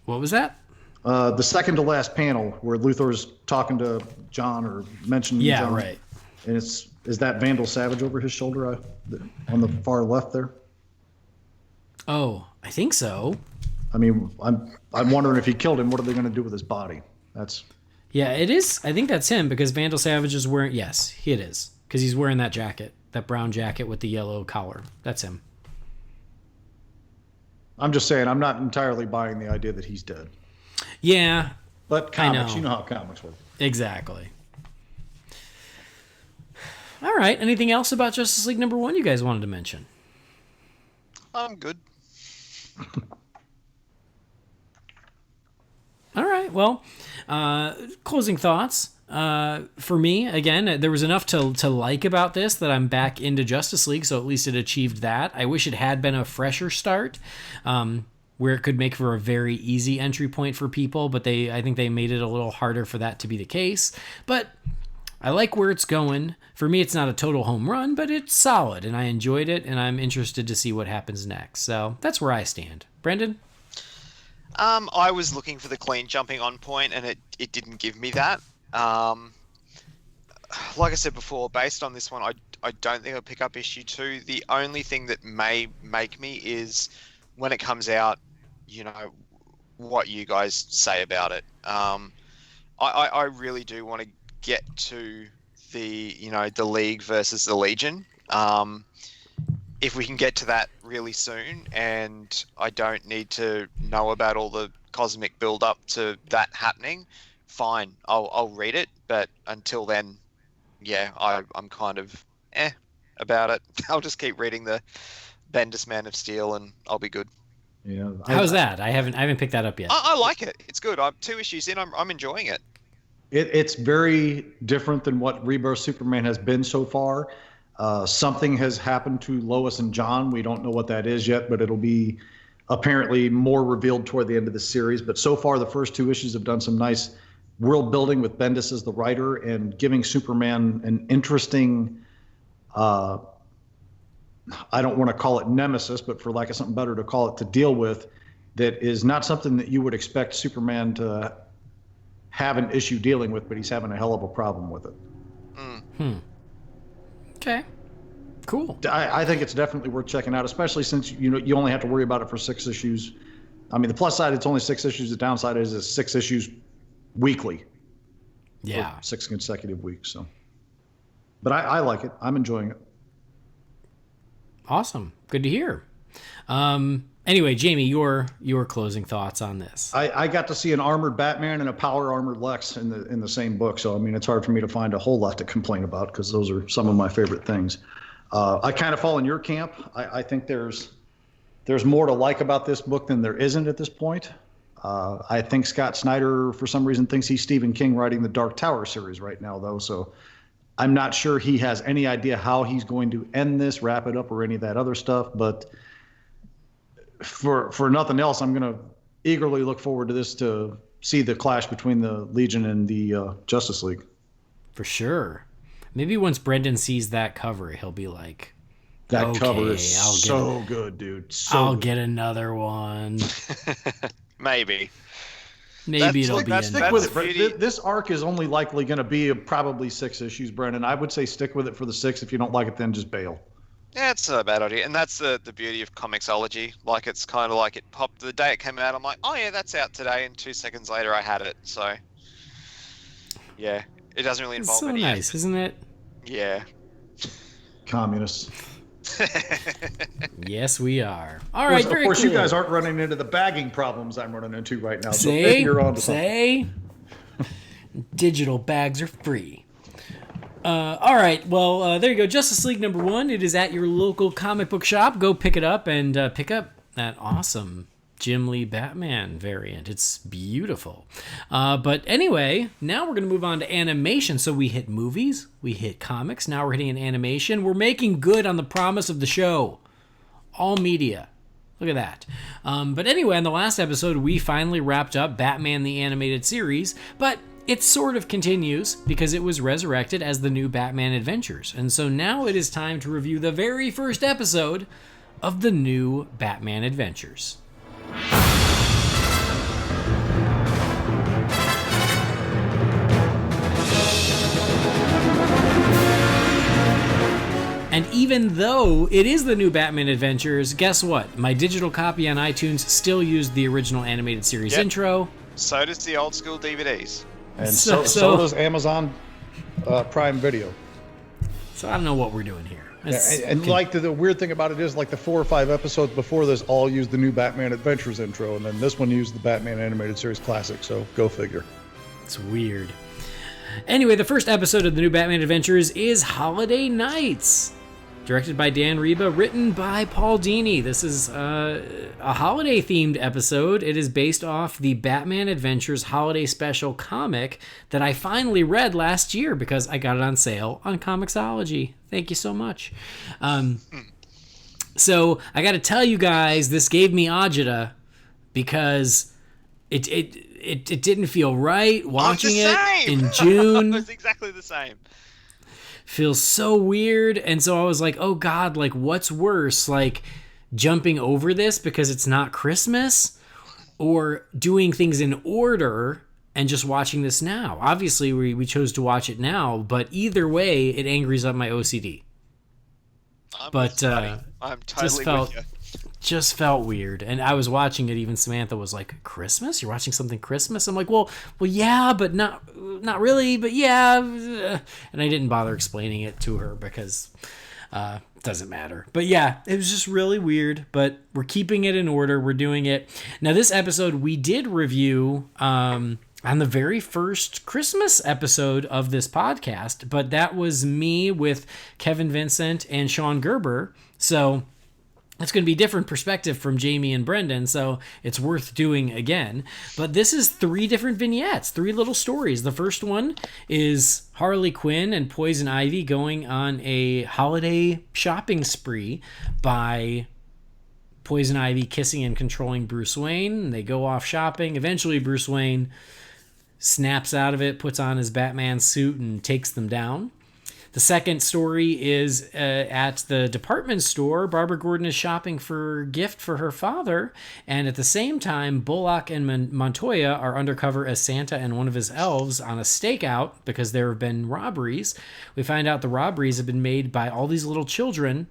What was that? The second to last panel where Luthor's talking to John or mentioning John. Yeah, right. And is that Vandal Savage over his shoulder on the far left there? Oh, I think so. I mean, I'm wondering if he killed him, what are they going to do with his body? Yeah, it is. I think that's him because Vandal Savage is wearing... Yes, it is. Because he's wearing that jacket, that brown jacket with the yellow collar. That's him. I'm just saying, I'm not entirely buying the idea that he's dead. Yeah. But comics, you know how comics work. Exactly. All right. Anything else about Justice League #1 you guys wanted to mention? I'm good. All right. Well, closing thoughts. For me, again, there was enough to like about this that I'm back into Justice League, so at least it achieved that. I wish it had been a fresher start, where it could make for a very easy entry point for people, but I think they made it a little harder for that to be the case. But I like where it's going. For me, it's not a total home run, but it's solid, and I enjoyed it, and I'm interested to see what happens next. So that's where I stand. Brendan? I was looking for the clean jumping on point, and it didn't give me that. Like I said before, based on this one, I don't think I'll pick up issue 2. The only thing that may make me is when it comes out, what you guys say about it. I really do want to get to the League versus the Legion. If we can get to that really soon, and I don't need to know about all the cosmic build-up to that happening, fine, I'll read it. But until then, yeah, I'm kind of about it. I'll just keep reading the Bendis Man of Steel, and I'll be good. Yeah. How's that? I haven't picked that up yet. I like it. It's good. I'm 2 issues in. I'm enjoying it. It's very different than what Rebirth Superman has been so far. Something has happened to Lois and John. We don't know what that is yet, but it'll be apparently more revealed toward the end of the series. But so far, the first 2 issues have done some nice world building with Bendis as the writer and giving Superman an interesting, I don't want to call it nemesis, but for lack of something better to call it, to deal with, that is not something that you would expect Superman to have an issue dealing with, but he's having a hell of a problem with it. Okay. Cool. I think it's definitely worth checking out, especially since you only have to worry about it for 6 issues. I mean, the plus side, it's only 6 issues. The downside is it's 6 issues weekly. Yeah. 6 consecutive weeks. So. But I like it. I'm enjoying it. Awesome. Good to hear. Anyway, Jamie, your closing thoughts on this. I got to see an armored Batman and a power armored Lex in the same book. So, I mean, it's hard for me to find a whole lot to complain about because those are some of my favorite things. I kind of fall in your camp. I think there's more to like about this book than there isn't at this point. I think Scott Snyder, for some reason, thinks he's Stephen King writing the Dark Tower series right now, though. So I'm not sure he has any idea how he's going to end this, wrap it up, or any of that other stuff. But for nothing else, I'm going to eagerly look forward to this to see the clash between the Legion and the Justice League. For sure. Maybe once Brendan sees that cover, he'll be like, that okay, cover is so good, dude. I'll get another one. Maybe It'll be stick with it. This arc is only likely going to be probably 6 issues, Brendan. I would say stick with it for the 6. If you don't like it, then just bail. Yeah, it's not a bad idea, and that's the beauty of comicsology. Like, it's kind of like it popped the day it came out. I'm like, oh yeah, that's out today, and 2 seconds later I had it. So yeah, it doesn't really It's involve so any nice, effort. isn't it? Yeah. Communists. Yes, we are. All right, Of very course, cool. you guys aren't running into the bagging problems I'm running into right now. So Say, maybe you're on to something. digital bags are free. All right, well, there you go. Justice League #1. It is at your local comic book shop. Go pick it up and pick up that awesome Jim Lee Batman variant. It's beautiful. But anyway, now we're going to move on to animation. So we hit movies, we hit comics. Now we're hitting an animation. We're making good on the promise of the show. All media. Look at that. But anyway, in the last episode, we finally wrapped up Batman the Animated Series, but it sort of continues because it was resurrected as the new Batman Adventures. And so now it is time to review the very first episode of the new Batman Adventures. And even though it is the new Batman Adventures, guess what? My digital copy on iTunes still used the original animated series intro. So does the old school DVDs. And so does Amazon Prime Video. So I don't know what we're doing here. And like the weird thing about it is, like the 4 or 5 episodes before this all used the new Batman Adventures intro, and then this one used the Batman Animated Series Classic. So go figure. It's weird. Anyway, the first episode of the new Batman Adventures is Holiday Nights. Directed by Dan Reba, written by Paul Dini. This is a holiday-themed episode. It is based off the Batman Adventures Holiday Special comic that I finally read last year because I got it on sale on Comixology. Thank you so much. So I got to tell you guys, this gave me agita because it didn't feel right watching it in June. It was exactly the same. Feels so weird. And so I was like, oh God, like what's worse? Like jumping over this because it's not Christmas, or doing things in order and just watching this now? Obviously we chose to watch it now, but either way it angries up my OCD. I'm totally with you. Just felt weird. And I was watching it, even Samantha was like, Christmas? You're watching something Christmas? I'm like, well yeah, but not really, but yeah. And I didn't bother explaining it to her because it doesn't matter. But yeah, it was just really weird, but we're keeping it in order. We're doing it. Now this episode we did review on the very first Christmas episode of this podcast, but that was me with Kevin Vincent and Sean Gerber. So it's going to be a different perspective from Jamie and Brendan, so it's worth doing again. But this is 3 different vignettes, 3 little stories. The first one is Harley Quinn and Poison Ivy going on a holiday shopping spree by Poison Ivy kissing and controlling Bruce Wayne. They go off shopping. Eventually, Bruce Wayne snaps out of it, puts on his Batman suit, and takes them down. The second story is at the department store. Barbara Gordon is shopping for a gift for her father, and at the same time, Bullock and Montoya are undercover as Santa and one of his elves on a stakeout because there have been robberies. We find out the robberies have been made by all these little children,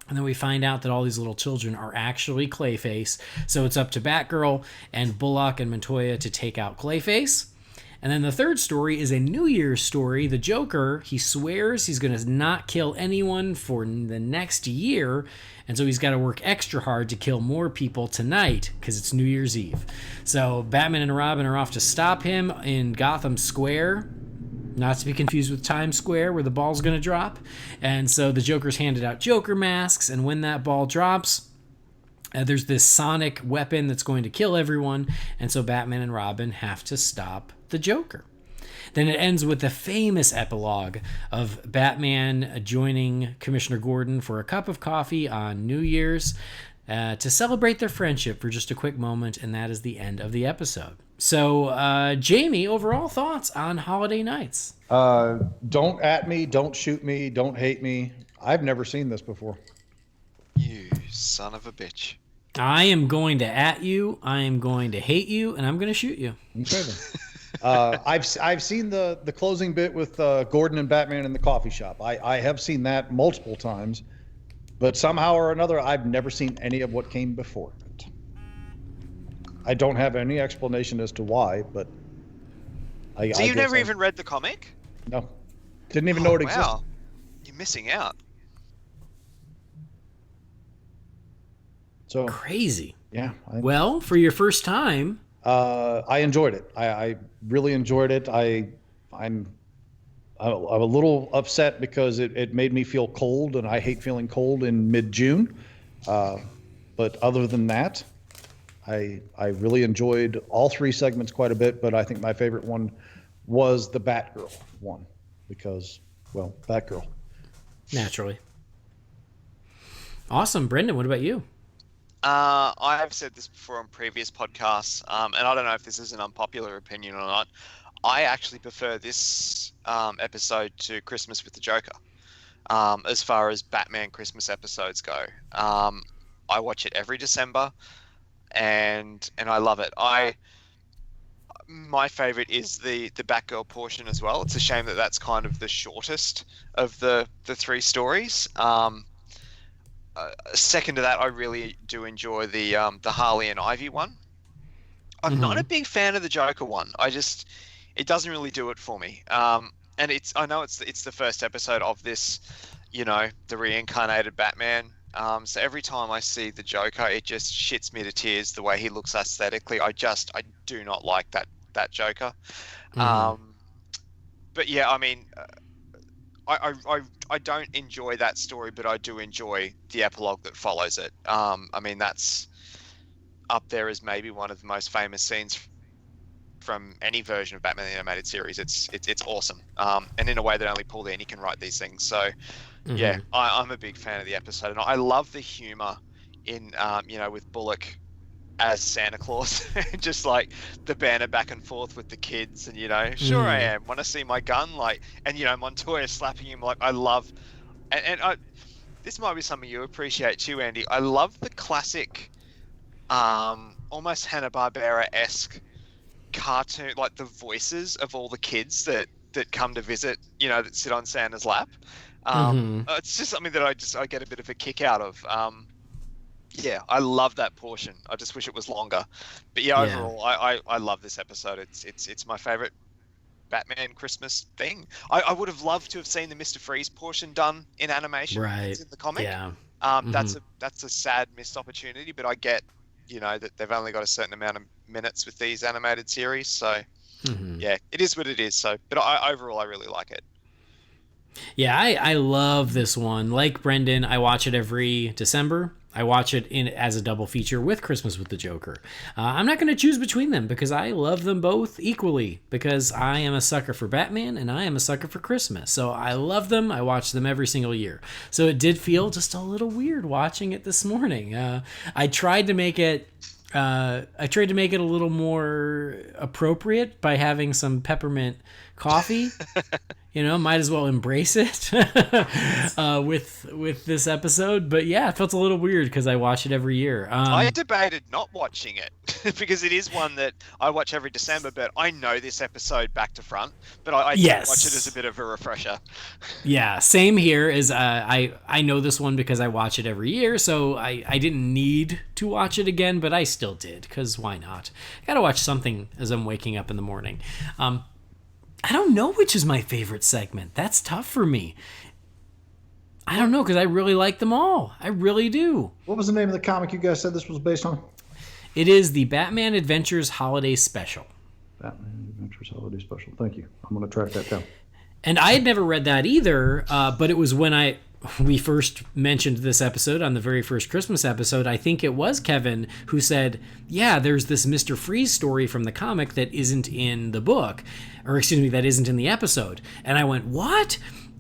and then we find out that all these little children are actually Clayface. So it's up to Batgirl and Bullock and Montoya to take out Clayface. And then the third story is a New Year's story. The Joker, he swears he's going to not kill anyone for the next year, and so he's got to work extra hard to kill more people tonight because it's New Year's Eve. So Batman and Robin are off to stop him in Gotham Square, not to be confused with Times Square where the ball's going to drop. And so the Joker's handed out Joker masks, and when that ball drops, there's this sonic weapon that's going to kill everyone, and so Batman and Robin have to stop the Joker. Then it ends with the famous epilogue of Batman joining Commissioner Gordon for a cup of coffee on New Year's to celebrate their friendship for just a quick moment, and that is the end of the episode. So, Jamie, overall thoughts on Holiday Nights? Don't at me, don't shoot me, don't hate me. I've never seen this before. You son of a bitch. I am going to at you, I am going to hate you, and I'm going to shoot you. Okay, then. I've seen the closing bit with Gordon and Batman in the coffee shop. I have seen that multiple times, but somehow or another, I've never seen any of what came before it. I don't have any explanation as to why, but So you've never even read the comic? No. Didn't even know it existed. Wow. You're missing out. So Crazy. yeah. Well, for your first time, I enjoyed it. I really enjoyed it. I'm a little upset because it made me feel cold, and I hate feeling cold in mid-June. But other than that, I really enjoyed all three segments quite a bit. But I think my favorite one was the Batgirl one because, well, Batgirl. naturally. Awesome. Brendan, what about you? I have said this before on previous podcasts, and I don't know if this is an unpopular opinion or not. I actually prefer this episode to Christmas with the Joker, as far as Batman Christmas episodes go. I watch it every December, and I love it. My favorite is the Batgirl portion as well. It's a shame that that's kind of the shortest of the three stories. Second to that, I really do enjoy the Harley and Ivy one. I'm not a big fan of the Joker one. It doesn't really do it for me. And I know it's the first episode of this, the reincarnated Batman. So every time I see the Joker, it just shits me to tears the way he looks aesthetically. I do not like that Joker. But yeah, I mean, I don't enjoy that story, but I do enjoy the epilogue that follows it. I mean, that's up there as maybe one of the most famous scenes from any version of Batman the Animated Series. It's awesome, and in a way that only Paul Dini can write these things. So, yeah, I'm a big fan of the episode, and I love the humor in with Bullock as Santa Claus, just like the banter back and forth with the kids, and sure I am. Want to see my gun, and Montoya slapping him. I love, and this might be something you appreciate too, Andy. I love the classic, almost Hanna-Barbera-esque cartoon, like the voices of all the kids that come to visit, that sit on Santa's lap. It's just something that I get a bit of a kick out of. Yeah, I love that portion. I just wish it was longer. But yeah, overall, I love this episode. It's my favorite Batman Christmas thing. I would have loved to have seen the Mr. Freeze portion done in animation. Right. It's in the comic. Yeah. That's a sad missed opportunity, but I get, that they've only got a certain amount of minutes with these animated series. So yeah, it is what it is. So, but overall, I really like it. Yeah, I love this one. Like Brendan, I watch it every December. I watch it as a double feature with Christmas with the Joker. I'm not going to choose between them because I love them both equally because I am a sucker for Batman and I am a sucker for Christmas. So I love them. I watch them every single year. So it did feel just a little weird watching it this morning. I tried to make it a little more appropriate by having some peppermint coffee. Might as well embrace it with this episode. But yeah, it felt a little weird because I watch it every year. I debated not watching it because it is one that I watch every December, but I know this episode back to front. But I do watch it as a bit of a refresher. Yeah, same here. I know this one because I watch it every year, so I didn't need to watch it again, but I still did because why not? I gotta watch something as I'm waking up in the morning. I don't know which is my favorite segment. That's tough for me. I don't know, because I really like them all. I really do. What was the name of the comic you guys said this was based on? It is the Batman Adventures Holiday Special. Batman Adventures Holiday Special. Thank you. I'm going to track that down. And I had never read that either, but it was when we first mentioned this episode on the very first Christmas episode. I think it was Kevin who said, yeah, there's this Mr. Freeze story from the comic that isn't in the book, or excuse me, that isn't in the episode. And I went, what?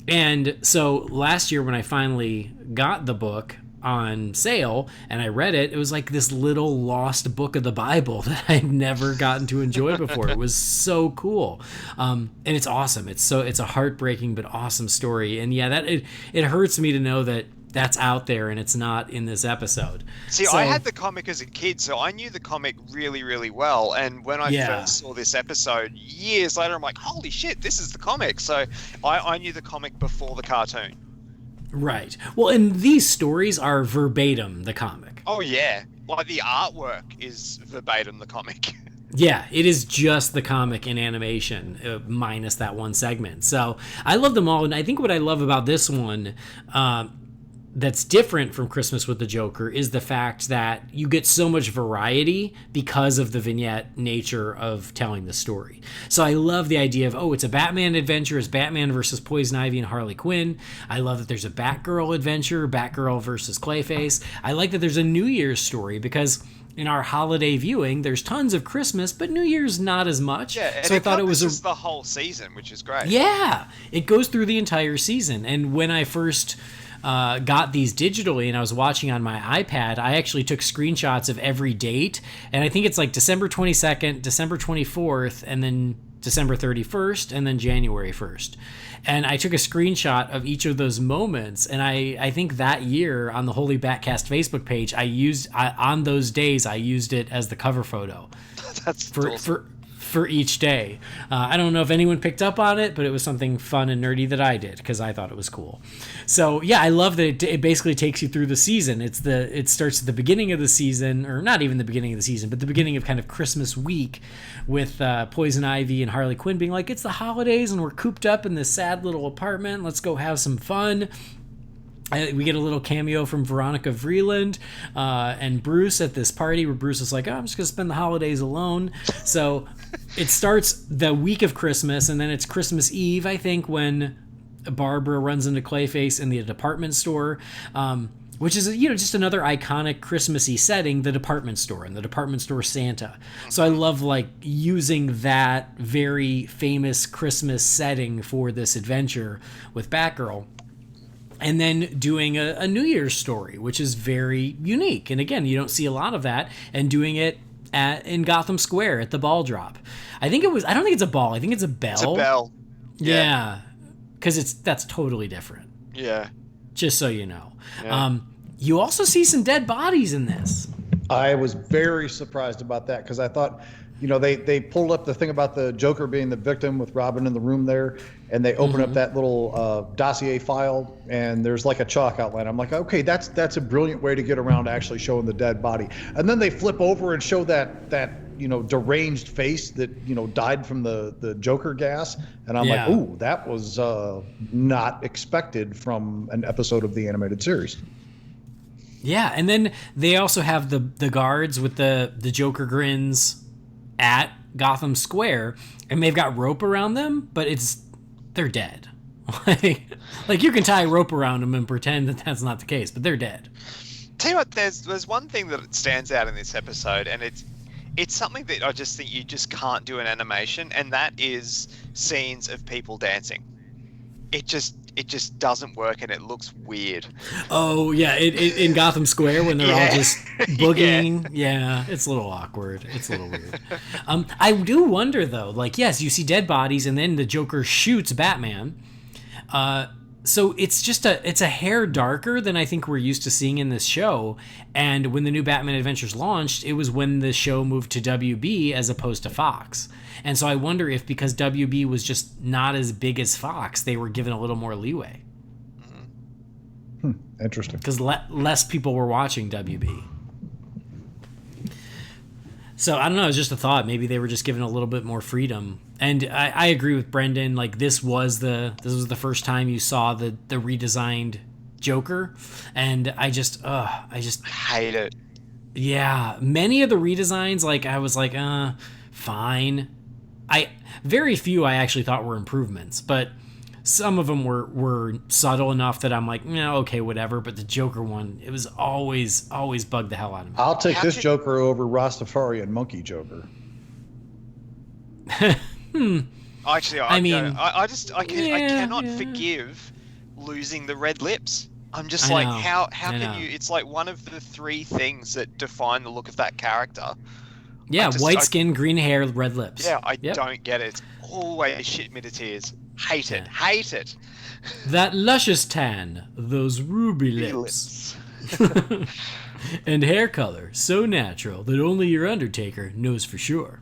And so last year when I finally got the book on sale and I read it, it was like this little lost book of the Bible that I'd never gotten to enjoy before. It was so cool. And it's awesome. It's a heartbreaking but awesome story. And yeah, that it hurts me to know that that's out there and it's not in this episode. See, I had the comic as a kid, so I knew the comic really, really well. And when I first saw this episode years later, I'm like, holy shit, this is the comic. So I knew the comic before the cartoon. Right. Well, and these stories are verbatim the comic. Oh, yeah. Like the artwork is verbatim the comic. Yeah, it is just the comic in animation, minus that one segment. So I love them all. And I think what I love about this one that's different from Christmas with the Joker is the fact that you get so much variety because of the vignette nature of telling the story. So I love the idea of, it's a Batman adventure, it's Batman versus Poison Ivy and Harley Quinn. I love that there's a Batgirl adventure, Batgirl versus Clayface. I like that there's a New Year's story because in our holiday viewing, there's tons of Christmas, but New Year's not as much. Yeah, and so I thought it was the whole season, which is great. Yeah, it goes through the entire season. And when I first got these digitally and I was watching on my iPad, I actually took screenshots of every date, and I think it's like December 22nd, December 24th, and then December 31st, and then January 1st. And I took a screenshot of each of those moments, and I think that year on the Holy BatCast Facebook page, on those days, I used it as the cover photo. That's awesome. For each day. I don't know if anyone picked up on it, but it was something fun and nerdy that I did because I thought it was cool. So yeah, I love that it basically takes you through the season. It starts at the beginning of the season, or not even the beginning of the season, but the beginning of kind of Christmas week with Poison Ivy and Harley Quinn being like, it's the holidays and we're cooped up in this sad little apartment. Let's go have some fun. We get a little cameo from Veronica Vreeland and Bruce at this party where Bruce is like, I'm just going to spend the holidays alone. So it starts the week of Christmas, and then it's Christmas Eve, I think, when Barbara runs into Clayface in the department store, which is, just another iconic Christmassy setting, the department store and the department store Santa. So I love using that very famous Christmas setting for this adventure with Batgirl. And then doing a New Year's story, which is very unique. And again, you don't see a lot of that. And doing it in Gotham Square at the ball drop. I don't think it's a ball. I think it's a bell. It's a bell. Yeah. Because that's totally different. Yeah. Just so you know. Yeah. You also see some dead bodies in this. I was very surprised about that because I thought, they pulled up the thing about the Joker being the victim with Robin in the room there, and they open up that little dossier file, and there's like a chalk outline. I'm like, okay, that's a brilliant way to get around actually showing the dead body. And then they flip over and show that deranged face that died from the Joker gas, and I'm like, ooh, that was not expected from an episode of the animated series. Yeah, and then they also have the guards with the Joker grins at Gotham Square, and they've got rope around them, but they're dead. like you can tie a rope around them and pretend that that's not the case, but they're dead. Tell you what, there's one thing that stands out in this episode, and it's something that I just think you just can't do in animation, and that is scenes of people dancing. It just doesn't work, and it looks weird. Oh yeah, in Gotham Square when they're all just boogieing. Yeah, it's a little awkward. It's a little weird. I do wonder though. Yes, you see dead bodies, and then the Joker shoots Batman. So it's a hair darker than I think we're used to seeing in this show. And when the new Batman Adventures launched, it was when the show moved to WB as opposed to Fox. And so I wonder if because WB was just not as big as Fox, they were given a little more leeway. Interesting. Because less people were watching WB. So I don't know. It's just a thought. Maybe they were just given a little bit more freedom. And I agree with Brendan. Like this was the first time you saw the redesigned Joker, and I just hate it. Yeah, many of the redesigns, like I was like, fine. Very few I actually thought were improvements, but some of them were subtle enough that I'm like, no, okay, whatever. But the Joker one, it was always bugged the hell out of me. I'll take this Joker over Rastafarian Monkey Joker. Actually, I cannot forgive losing the red lips. I'm just like, how can you? It's like one of the three things that define the look of that character. Yeah, white skin, green hair, red lips. Yeah, I don't get it. It's always shit me to tears. Hate it. That luscious tan, those ruby lips. And hair color, so natural that only your Undertaker knows for sure.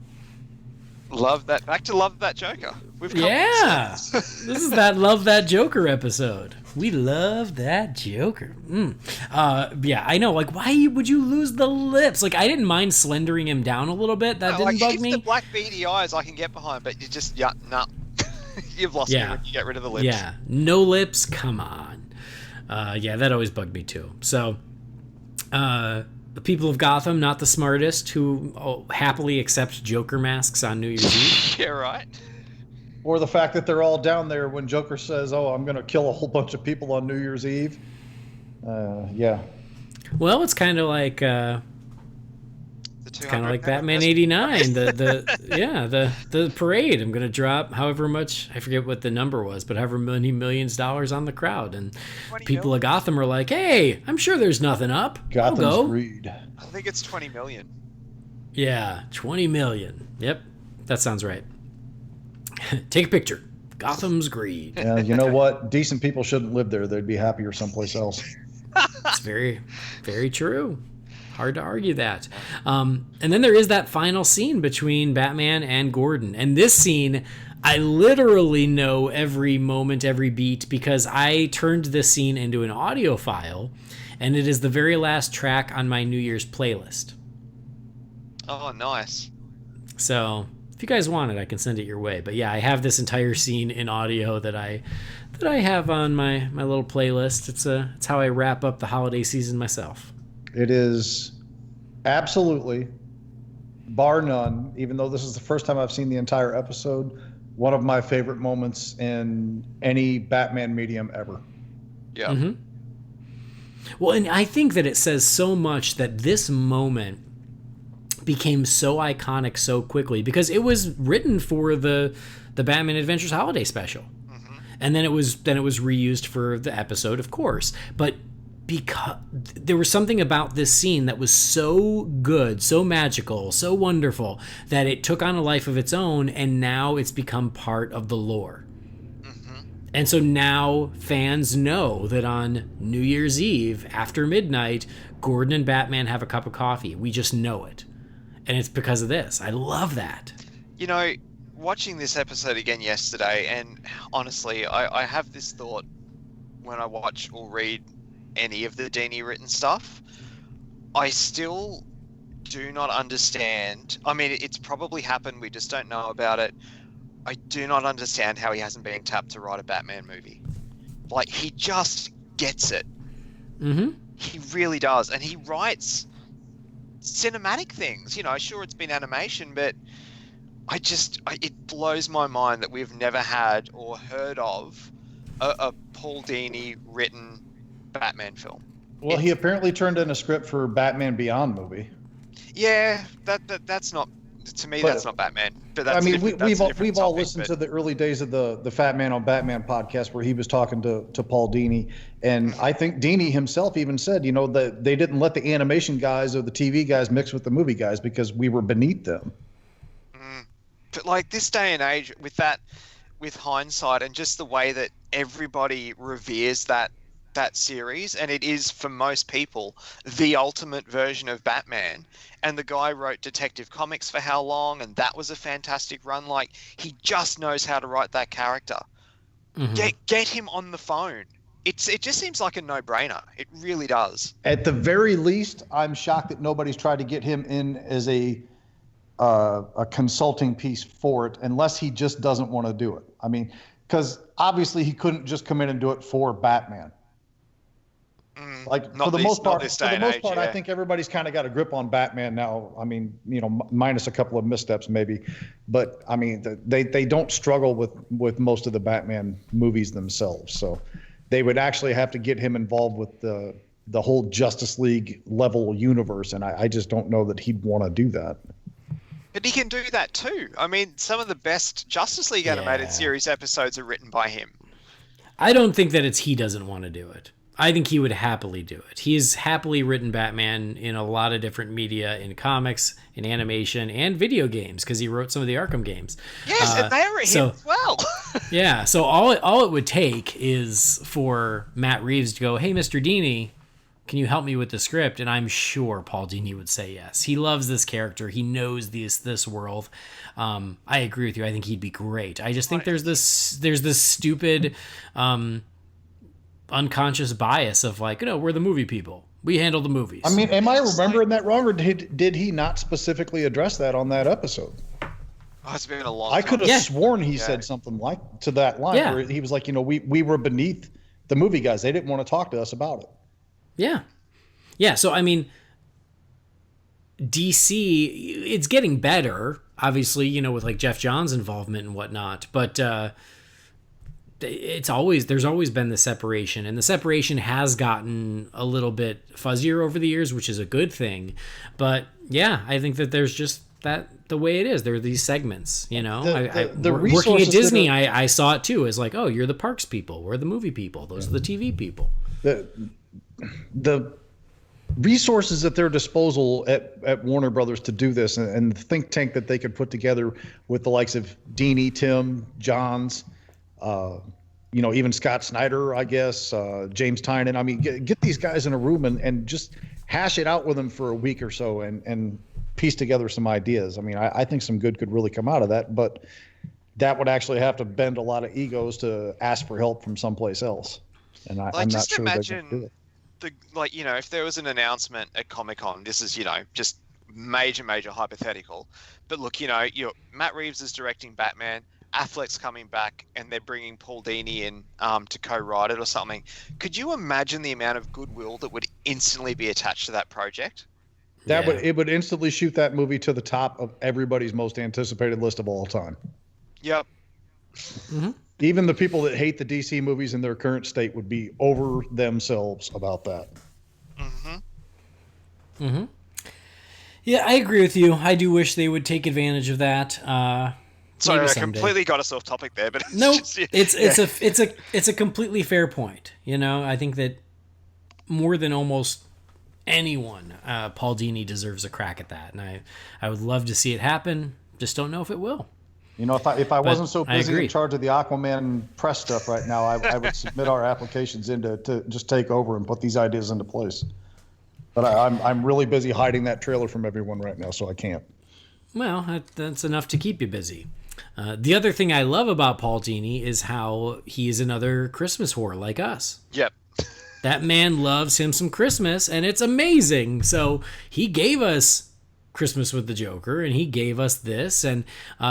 Love that. Back to Love That Joker. We've come This is that Love That Joker episode. We love that Joker. Yeah, I know. Like, why would you lose the lips? Like, I didn't mind slendering him down a little bit. That didn't bug me. The black beady eyes I can get behind, but you just, nah. You've lost me when you get rid of the lips. Yeah, no lips, come on. Yeah, that always bugged me too. So, the people of Gotham, not the smartest, who happily accept Joker masks on New Year's Eve. Yeah, right. Or the fact that they're all down there when Joker says, "Oh, I'm going to kill a whole bunch of people on New Year's Eve." Yeah. Well, it's kind of like Batman '89. The parade. I'm going to drop however much, I forget what the number was, but however many millions dollars on the crowd, and people of Gotham are like, "Hey, I'm sure there's nothing up. Gotham's greed." I think it's 20 million. Yeah, 20 million. Yep, that sounds right. Take a picture. Gotham's greed. Yeah, you know what? Decent people shouldn't live there. They'd be happier someplace else. It's very, very true. Hard to argue that. And then there is that final scene between Batman and Gordon. And this scene, I literally know every moment, every beat, because I turned this scene into an audio file, and it is the very last track on my New Year's playlist. Oh, nice. So if you guys want it, I can send it your way. But yeah, I have this entire scene in audio that I have on my little playlist. It's how I wrap up the holiday season myself. It is absolutely, bar none, even though this is the first time I've seen the entire episode, one of my favorite moments in any Batman medium ever. Yeah. Mm-hmm. Well, and I think that it says so much that this moment became so iconic so quickly because it was written for the Batman Adventures Holiday Special. Mm-hmm. And then it was reused for the episode, of course. But because there was something about this scene that was so good, so magical, so wonderful that it took on a life of its own, and now it's become part of the lore. Mm-hmm. And so now fans know that on New Year's Eve after midnight, Gordon and Batman have a cup of coffee. We just know it. And it's because of this. I love that. You know, watching this episode again yesterday, and honestly, I have this thought when I watch or read any of the Dini written stuff. I still do not understand. I mean, it's probably happened. We just don't know about it. I do not understand how he hasn't been tapped to write a Batman movie. Like, he just gets it. Mm-hmm. He really does. And he writes cinematic things. You know, sure, it's been animation, but it blows my mind that we've never had or heard of a Paul Dini written Batman film. Well, he apparently turned in a script for Batman Beyond movie. Yeah, that's not, to me, that's not Batman. But that's, I mean, we've all listened to the early days of the Fat Man on Batman podcast where he was talking to Paul Dini, and I think Dini himself even said, you know, that they didn't let the animation guys or the TV guys mix with the movie guys because we were beneath them. But like this day and age, with hindsight and just the way that everybody reveres that series, and it is for most people the ultimate version of Batman, and the guy wrote Detective Comics for how long, and that was a fantastic run. Like, he just knows how to write that character. Mm-hmm. Get him on the phone. It just seems like a no-brainer. It really does. At the very least, I'm shocked that nobody's tried to get him in as a a consulting piece for it unless he just doesn't want to do it. I mean, because obviously he couldn't just come in and do it for Batman. Like for the most part, I think everybody's kind of got a grip on Batman now. I mean, minus a couple of missteps maybe, but I mean, they don't struggle with most of the Batman movies themselves. So they would actually have to get him involved with the whole Justice League level universe, and I just don't know that he'd want to do that. But he can do that too. I mean, some of the best Justice League animated series episodes are written by him. I don't think that he doesn't want to do it. I think he would happily do it. He's happily written Batman in a lot of different media, in comics, in animation, and video games, because he wrote some of the Arkham games. Yes, and they were him as well. Yeah, so all it would take is for Matt Reeves to go, "Hey, Mr. Dini, can you help me with the script?" And I'm sure Paul Dini would say yes. He loves this character. He knows this world. I agree with you. I think he'd be great. I just think there's this stupid unconscious bias of like, we're the movie people. We handle the movies. I mean, am I remembering that wrong, or did he not specifically address that on that episode? Oh, it's been a long time. I could have sworn he said something like to that line where he was like, we were beneath the movie guys. They didn't want to talk to us about it. Yeah. Yeah, so I mean, DC, it's getting better, obviously, with like Jeff Johns' involvement and whatnot, but there's always been the separation, and the separation has gotten a little bit fuzzier over the years, which is a good thing. But yeah, I think that there's just that the way it is. There are these segments, working at Disney, I saw it too as like, oh, you're the parks people, we're the movie people, those are the TV people. The resources at their disposal at Warner Brothers to do this, and the think tank that they could put together with the likes of Dini, Tim, Johns, even Scott Snyder, I guess, James Tynion. I mean, get these guys in a room and just hash it out with them for a week or so and piece together some ideas. I mean, I think some good could really come out of that, but that would actually have to bend a lot of egos to ask for help from someplace else. And I'm not sure they can do it. If there was an announcement at Comic-Con, this is, just major hypothetical, but look, Matt Reeves is directing Batman, Affleck's coming back, and they're bringing Paul Dini in to co-write it or something. Could you imagine the amount of goodwill that would instantly be attached to that project? It would instantly shoot that movie to the top of everybody's most anticipated list of all time. Yep. Mm-hmm. Even the people that hate the DC movies in their current state would be over themselves about that. Mm-hmm. Mm-hmm. Yeah, I agree with you. I do wish they would take advantage of that. Sorry, I completely got us off topic there, but it's a completely fair point. I think that more than almost anyone, Paul Dini deserves a crack at that, and I would love to see it happen. Just don't know if it will. If I wasn't so busy in charge of the Aquaman press stuff right now, I would submit our applications to just take over and put these ideas into place. But I'm really busy hiding that trailer from everyone right now, so I can't. Well, that's enough to keep you busy. The other thing I love about Paul Dini is how he is another Christmas whore like us. Yep. That man loves him some Christmas, and it's amazing. So he gave us Christmas with the Joker, and he gave us this, and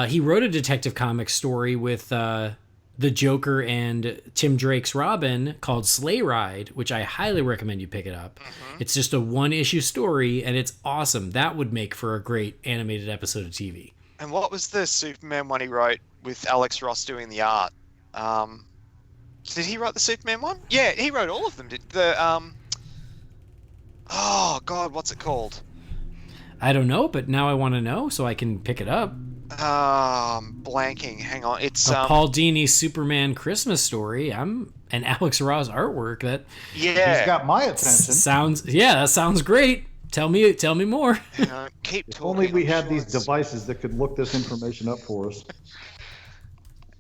he wrote a Detective Comics story with the Joker and Tim Drake's Robin called Sleigh Ride, which I highly recommend you pick it up. Mm-hmm. It's just a one-issue story, and it's awesome. That would make for a great animated episode of TV. And what was the Superman one he wrote with Alex Ross doing the art? Did he write the Superman one? Yeah, he wrote all of them. Oh God, what's it called? I don't know, but now I want to know so I can pick it up. Blanking. Hang on. It's Paul Dini Superman Christmas story. And Alex Ross artwork. That he's got my attention. That sounds great. Tell me more. Keep talking. If only we had these devices that could look this information up for us.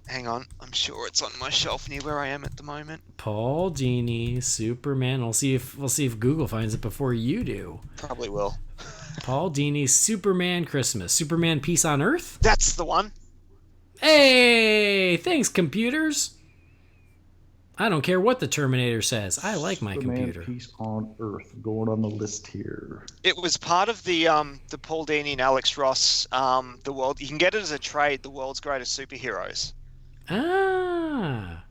Hang on, I'm sure it's on my shelf near where I am at the moment. Paul Dini Superman. We'll see if Google finds it before you do. Probably will. Paul Dini Superman Christmas. Superman Peace on Earth? That's the one. Hey, thanks computers. I don't care what the Terminator says. I like my computer. Peace on Earth. Going on the list here. It was part of the Paul Dini and Alex Ross the world. You can get it as a trade. The world's greatest superheroes. Ah,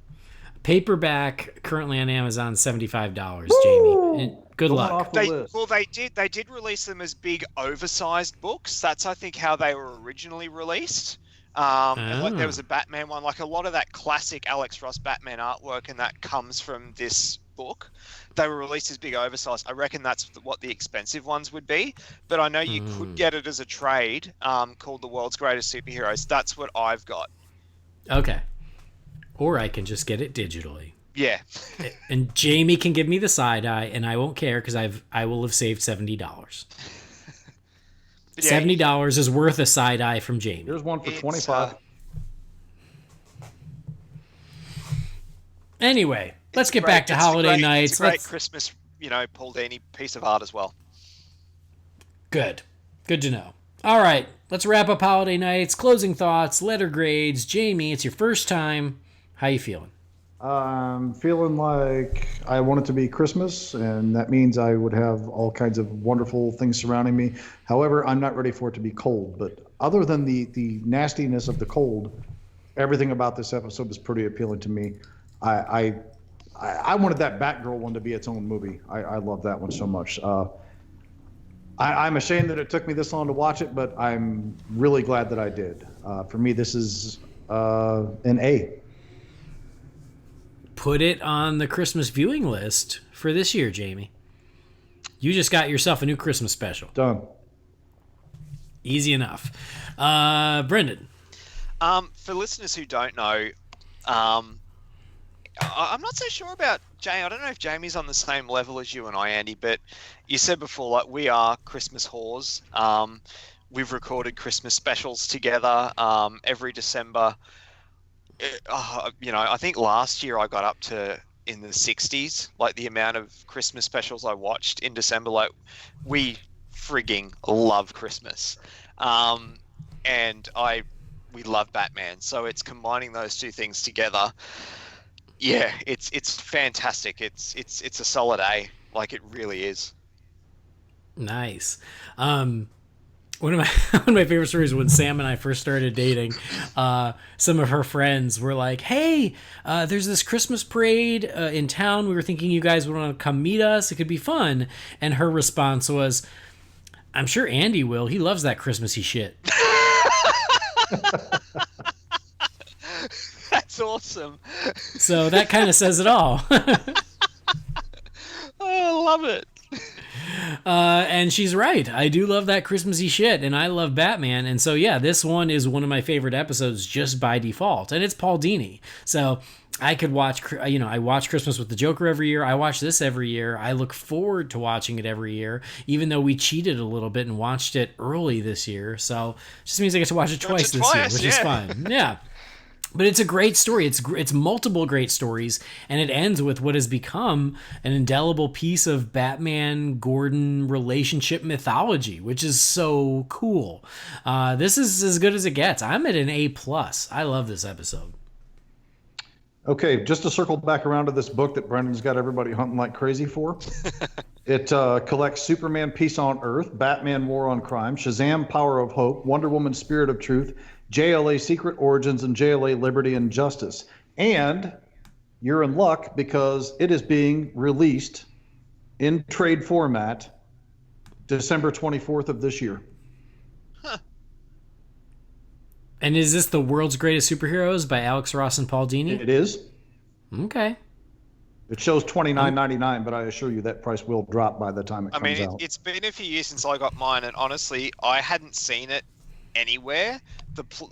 paperback currently on Amazon, $75. Jamie, and good luck. They did release them as big oversized books. That's I think how they were originally released. And like there was a Batman one, like a lot of that classic Alex Ross Batman artwork, and that comes from this book. They were released as big oversized. I reckon that's what the expensive ones would be. But I know you could get it as a trade called The World's Greatest Superheroes. That's what I've got. Okay. Or I can just get it digitally. Yeah. And Jamie can give me the side eye, and I won't care because I will have saved $70. $70 is worth a side eye from Jamie. Here's one for $25. Anyway, let's get back to holiday nights. It's a great Christmas, Paul Dini piece of art as well. Good to know. All right, let's wrap up holiday nights. Closing thoughts, letter grades. Jamie, it's your first time. How you feeling? I'm feeling like I want it to be Christmas, and that means I would have all kinds of wonderful things surrounding me. However, I'm not ready for it to be cold. But other than the nastiness of the cold, everything about this episode is pretty appealing to me. I wanted that Batgirl one to be its own movie. I love that one so much. I'm ashamed that it took me this long to watch it, but I'm really glad that I did. For me, this is an A. Put it on the Christmas viewing list for this year, Jamie. You just got yourself a new Christmas special. Done. Easy enough. Brendan. For listeners who don't know, I'm not so sure about Jamie. I don't know if Jamie's on the same level as you and I, Andy, but you said before, like, we are Christmas whores. We've recorded Christmas specials together every December. I think last year I got up to in the 60s, like the amount of Christmas specials I watched in December. Like, we frigging love Christmas. And we love Batman. So it's combining those two things together. Yeah, it's fantastic. It's a solid A. Like, it really is. Nice. One of my favorite stories when Sam and I first started dating, some of her friends were like, hey, there's this Christmas parade in town. We were thinking you guys would want to come meet us. It could be fun. And her response was, I'm sure Andy will. He loves that Christmassy shit. That's awesome. So that kind of says it all. I love it. And she's right. I do love that Christmassy shit, and I love Batman. And so, yeah, this one is one of my favorite episodes just by default. And it's Paul Dini. So I could watch, I watch Christmas with the Joker every year. I watch this every year. I look forward to watching it every year, even though we cheated a little bit and watched it early this year. So it just means I get to watch it twice this year, which is fun. Yeah. But it's a great story. It's multiple great stories, and it ends with what has become an indelible piece of Batman-Gordon relationship mythology, which is so cool. This is as good as it gets. I'm at an A+. I love this episode. Okay, just to circle back around to this book that Brendan's got everybody hunting like crazy for. It collects Superman Peace on Earth, Batman War on Crime, Shazam Power of Hope, Wonder Woman Spirit of Truth, JLA Secret Origins, and JLA Liberty and Justice. And you're in luck because it is being released in trade format December 24th of this year. Huh. And is this The World's Greatest Superheroes by Alex Ross and Paul Dini? It is. Okay. It shows $29.99, but I assure you that price will drop by the time it comes out. It's been a few years since I got mine, and honestly, I hadn't seen it anywhere.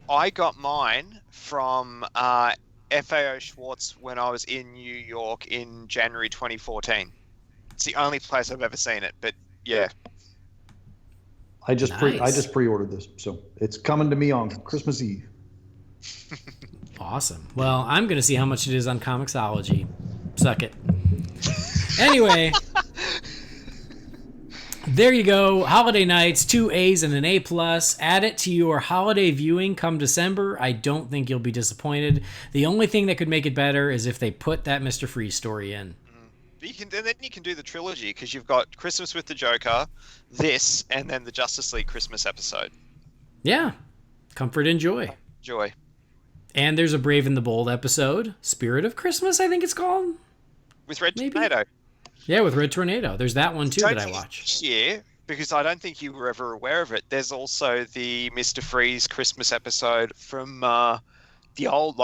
I got mine from FAO Schwartz when I was in New York in January 2014. It's the only place I've ever seen it, but yeah. I just pre-ordered this, so it's coming to me on Christmas Eve. Awesome. Well, I'm going to see how much it is on Comixology. Suck it. Anyway, There you go. Holiday Nights, 2 A's and an A+. Add it to your holiday viewing come December. I don't think you'll be disappointed. The only thing that could make it better is if they put that Mr. Freeze story in. And then you can do the trilogy, because you've got Christmas with the Joker, this, and then the Justice League Christmas episode. Yeah. Comfort and joy. Joy. And there's a Brave and the Bold episode. Spirit of Christmas, I think it's called. With Red Tornado. Yeah, with Red Tornado. There's that one too that I watch. Yeah, because I don't think you were ever aware of it. There's also the Mr. Freeze Christmas episode from the old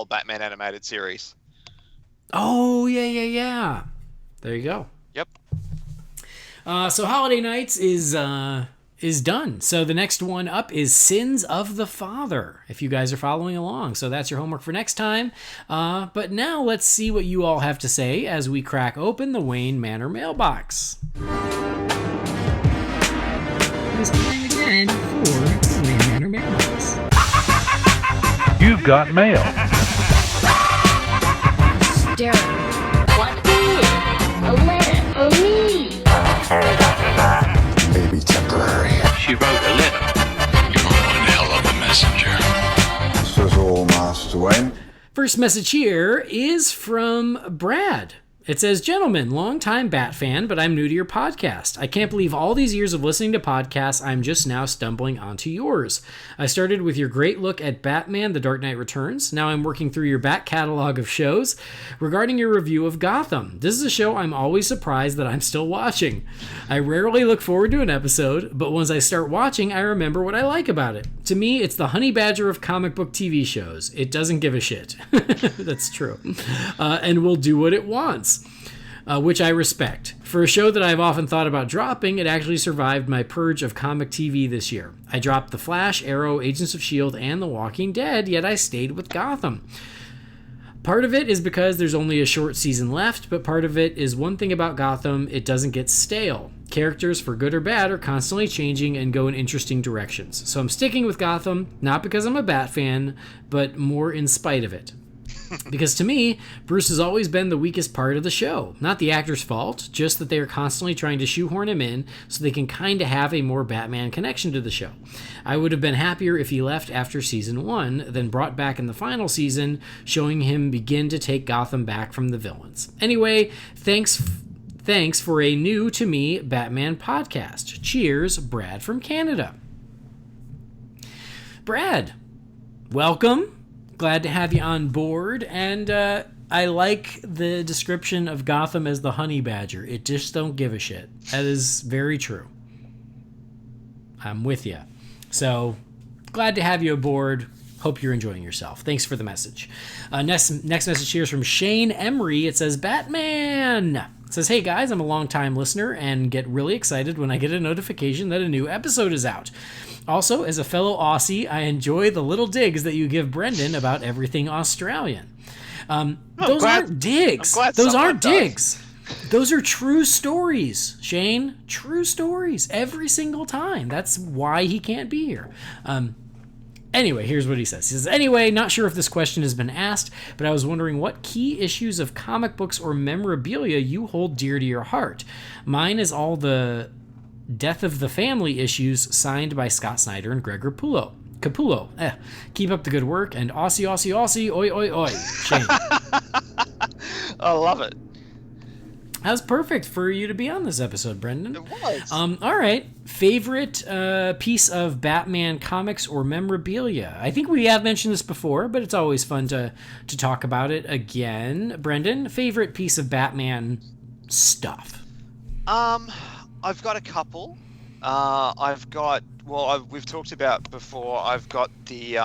Batman animated series. Oh, yeah. There you go. Yep. So Holiday Nights is done. So the next one up is Sins of the Father, if you guys are following along. So that's your homework for next time. But now let's see what you all have to say as we crack open the Wayne Manor mailbox. It's time again for the Wayne Manor mailbox. You've got mail. Darren, what is a letter for me? Maybe temporary. She wrote a letter. You're one hell of a messenger. This is all Master Wayne. First message here is from Brad. It says, "Gentlemen, longtime Bat fan, but I'm new to your podcast. I can't believe all these years of listening to podcasts, I'm just now stumbling onto yours. I started with your great look at Batman: The Dark Knight Returns. Now I'm working through your back catalog of shows. Regarding your review of Gotham, this is a show I'm always surprised that I'm still watching. I rarely look forward to an episode, but once I start watching, I remember what I like about it. To me, it's the honey badger of comic book TV shows. It doesn't give a shit." That's true. "And will do what it wants. Which I respect. For a show that I've often thought about dropping, it actually survived my purge of comic TV this year. I dropped The Flash, Arrow, Agents of S.H.I.E.L.D., and The Walking Dead, yet I stayed with Gotham. Part of it is because there's only a short season left, but part of it is one thing about Gotham, it doesn't get stale. Characters, for good or bad, are constantly changing and go in interesting directions. So I'm sticking with Gotham, not because I'm a Bat fan, but more in spite of it. Because to me, Bruce has always been the weakest part of the show. Not the actor's fault, just that they are constantly trying to shoehorn him in so they can kind of have a more Batman connection to the show. I would have been happier if he left after season 1, then brought back in the final season, showing him begin to take Gotham back from the villains. Anyway, thanks for a new to me Batman podcast. Cheers, Brad from Canada." Brad, welcome. Glad to have you on board, and I like the description of Gotham as the honey badger. It just don't give a shit. That is very true. I'm with you. So, glad to have you aboard. Hope you're enjoying yourself. Thanks for the message. Next message here is from Shane Emery. It says, "Batman!" It says, "Hey guys, I'm a long-time listener and get really excited when I get a notification that a new episode is out. Also, as a fellow Aussie, I enjoy the little digs that you give Brendan about everything Australian." Those aren't digs. Those aren't digs. Those are true stories, Shane. True stories every single time. That's why he can't be here. Anyway, here's what he says. He says, "Anyway, not sure if this question has been asked, but I was wondering what key issues of comic books or memorabilia you hold dear to your heart. Mine is all the Death of the Family issues signed by Scott Snyder and Greg Capullo. Keep up the good work, and Aussie, Aussie, Aussie, oi, oi, oi." Shane. I love it. That was perfect for you to be on this episode, Brendan. It was. All right. Favorite piece of Batman comics or memorabilia? I think we have mentioned this before, but it's always fun to talk about it again. Brendan, favorite piece of Batman stuff? I've got a couple. We've talked about before, I've got the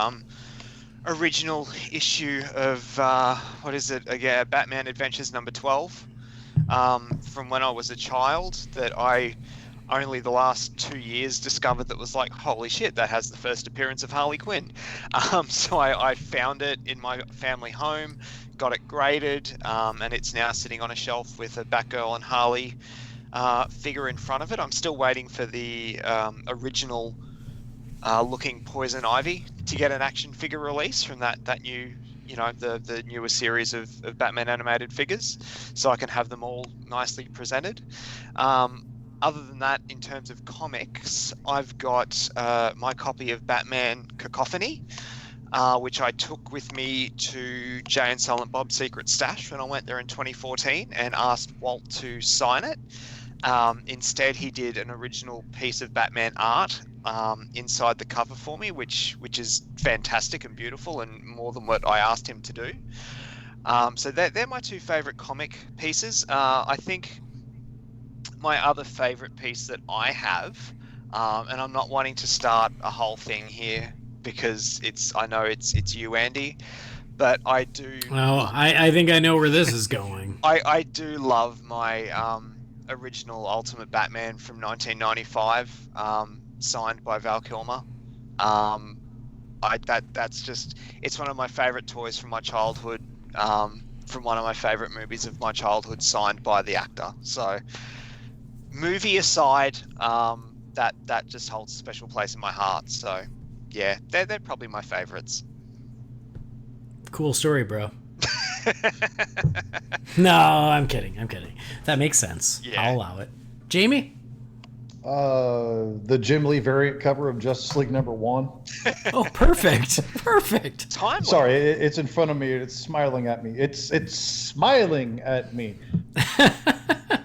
original issue of, what is it again? Batman Adventures number 12. From when I was a child, that I only the last 2 years discovered that was like, holy shit, that has the first appearance of Harley Quinn. So I found it in my family home, got it graded, and it's now sitting on a shelf with a Batgirl and Harley figure in front of it. I'm still waiting for the original looking Poison Ivy to get an action figure release from that new, the newer series of Batman animated figures, so I can have them all nicely presented. Other than that, in terms of comics, I've got my copy of Batman Cacophony, which I took with me to Jay and Silent Bob's Secret Stash when I went there in 2014 and asked Walt to sign it. Instead, he did an original piece of Batman art inside the cover for me, which is fantastic and beautiful and more than what I asked him to do. So they're my two favorite comic pieces. I think my other favorite piece that I have, and I'm not wanting to start a whole thing here because I know it's you, Andy, but I do. Well, I think I know where this is going. I do love my original Ultimate Batman from 1995, signed by Val Kilmer. That's just, it's one of my favorite toys from my childhood, from one of my favorite movies of my childhood, signed by the actor. So, movie aside, that just holds a special place in my heart. So, yeah, they're probably my favorites. Cool story, bro. No, I'm kidding. That makes sense. Yeah. I'll allow it. Jamie? The Jim Lee variant cover of Justice League #1. Oh, perfect. Timeless. Sorry, it's in front of me. It's smiling at me. It's smiling at me.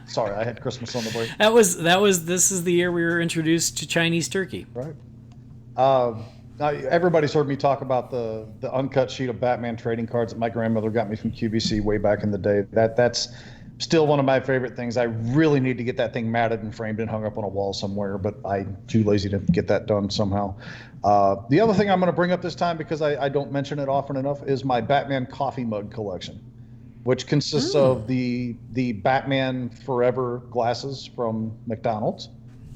Sorry, I had Christmas on the break. This is the year we were introduced to Chinese turkey. Right. Now, everybody's heard me talk about the uncut sheet of Batman trading cards that my grandmother got me from QVC way back in the day. That's still one of my favorite things. I really need to get that thing matted and framed and hung up on a wall somewhere, but I'm too lazy to get that done somehow. The other thing I'm going to bring up this time, because I don't mention it often enough, is my Batman coffee mug collection, which consists of the Batman Forever glasses from McDonald's.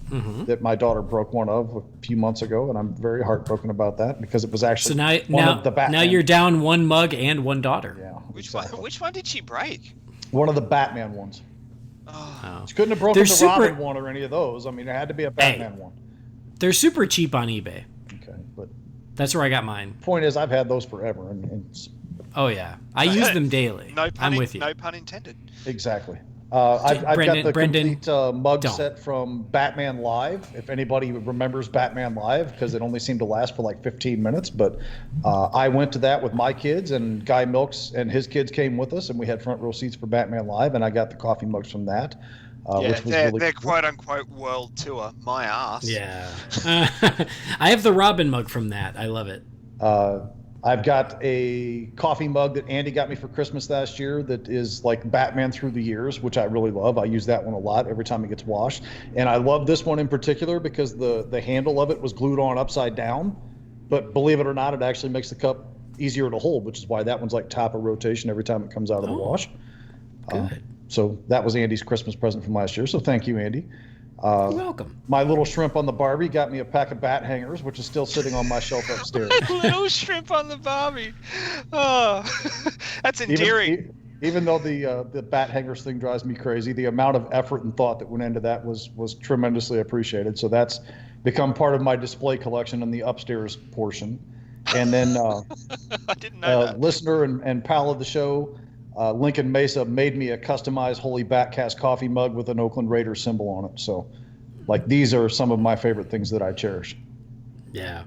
Mm-hmm. That my daughter broke one of a few months ago, and I'm very heartbroken about that because it was actually one of the Batman. Now you're down one mug and one daughter. Yeah. Which one did she break? One of the Batman ones. Oh. She couldn't have broken the Robin one or any of those. I mean, it had to be a Batman one. They're super cheap on eBay. Okay, but that's where I got mine. Point is, I've had those forever, and oh yeah, I use them daily. I'm with you. No pun intended. Exactly. I've got the complete mug don't. set from Batman Live, if anybody remembers Batman Live, because it only seemed to last for like 15 minutes. But I went to that with my kids, and Guy Milks and his kids came with us, and we had front row seats for Batman Live, and I got the coffee mugs from that. Which was really their cool. quote-unquote world tour. My ass. Yeah. I have the Robin mug from that. I love it. I've got a coffee mug that Andy got me for Christmas last year that is like Batman through the years, which I really love. I use that one a lot every time it gets washed. And I love this one in particular because the handle of it was glued on upside down. But believe it or not, it actually makes the cup easier to hold, which is why that one's like top of rotation every time it comes out of the wash. Good. So that was Andy's Christmas present from last year. So thank you, Andy. You're welcome. My little shrimp on the Barbie got me a pack of bat hangers, which is still sitting on my shelf upstairs. Little shrimp on the Barbie. Oh, that's endearing. Even though the bat hangers thing drives me crazy, the amount of effort and thought that went into that was tremendously appreciated. So that's become part of my display collection in the upstairs portion. And then I didn't know that. Listener and pal of the show, Lincoln Mesa, made me a customized Holy BatCast coffee mug with an Oakland Raiders symbol on it. So, like, these are some of my favorite things that I cherish. Yeah.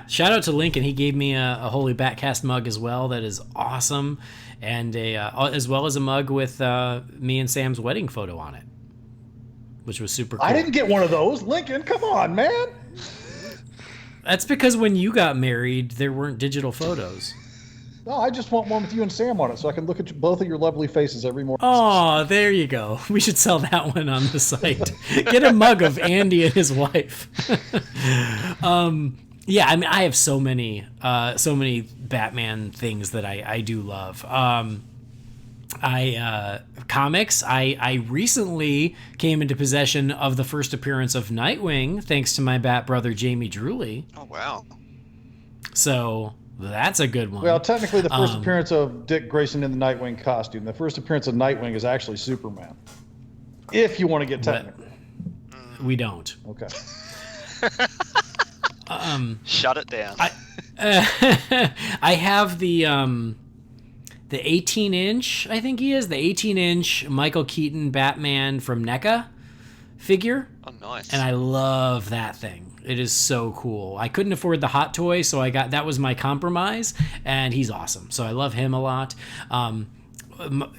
Shout out to Lincoln. He gave me a Holy BatCast mug as well. That is awesome, and as well as a mug with me and Sam's wedding photo on it, which was super cool. I didn't get one of those. Lincoln, come on, man. That's because when you got married, there weren't digital photos. No, I just want one with you and Sam on it so I can look at both of your lovely faces every morning. Oh, there you go. We should sell that one on the site. Get a mug of Andy and his wife. Yeah, I mean, I have so many Batman things that I do love. Comics. I recently came into possession of the first appearance of Nightwing, thanks to my Bat brother Jamie Drewley. Oh wow! So that's a good one. Well, technically, the first appearance of Dick Grayson in the Nightwing costume. The first appearance of Nightwing is actually Superman. If you want to get technical. We don't. Okay. Shut it down. I have the 18-inch, I think he is, the 18-inch Michael Keaton Batman from NECA figure. Oh, nice. And I love that thing. It is so cool. I couldn't afford the hot toy, so that was my compromise, and he's awesome. So I love him a lot.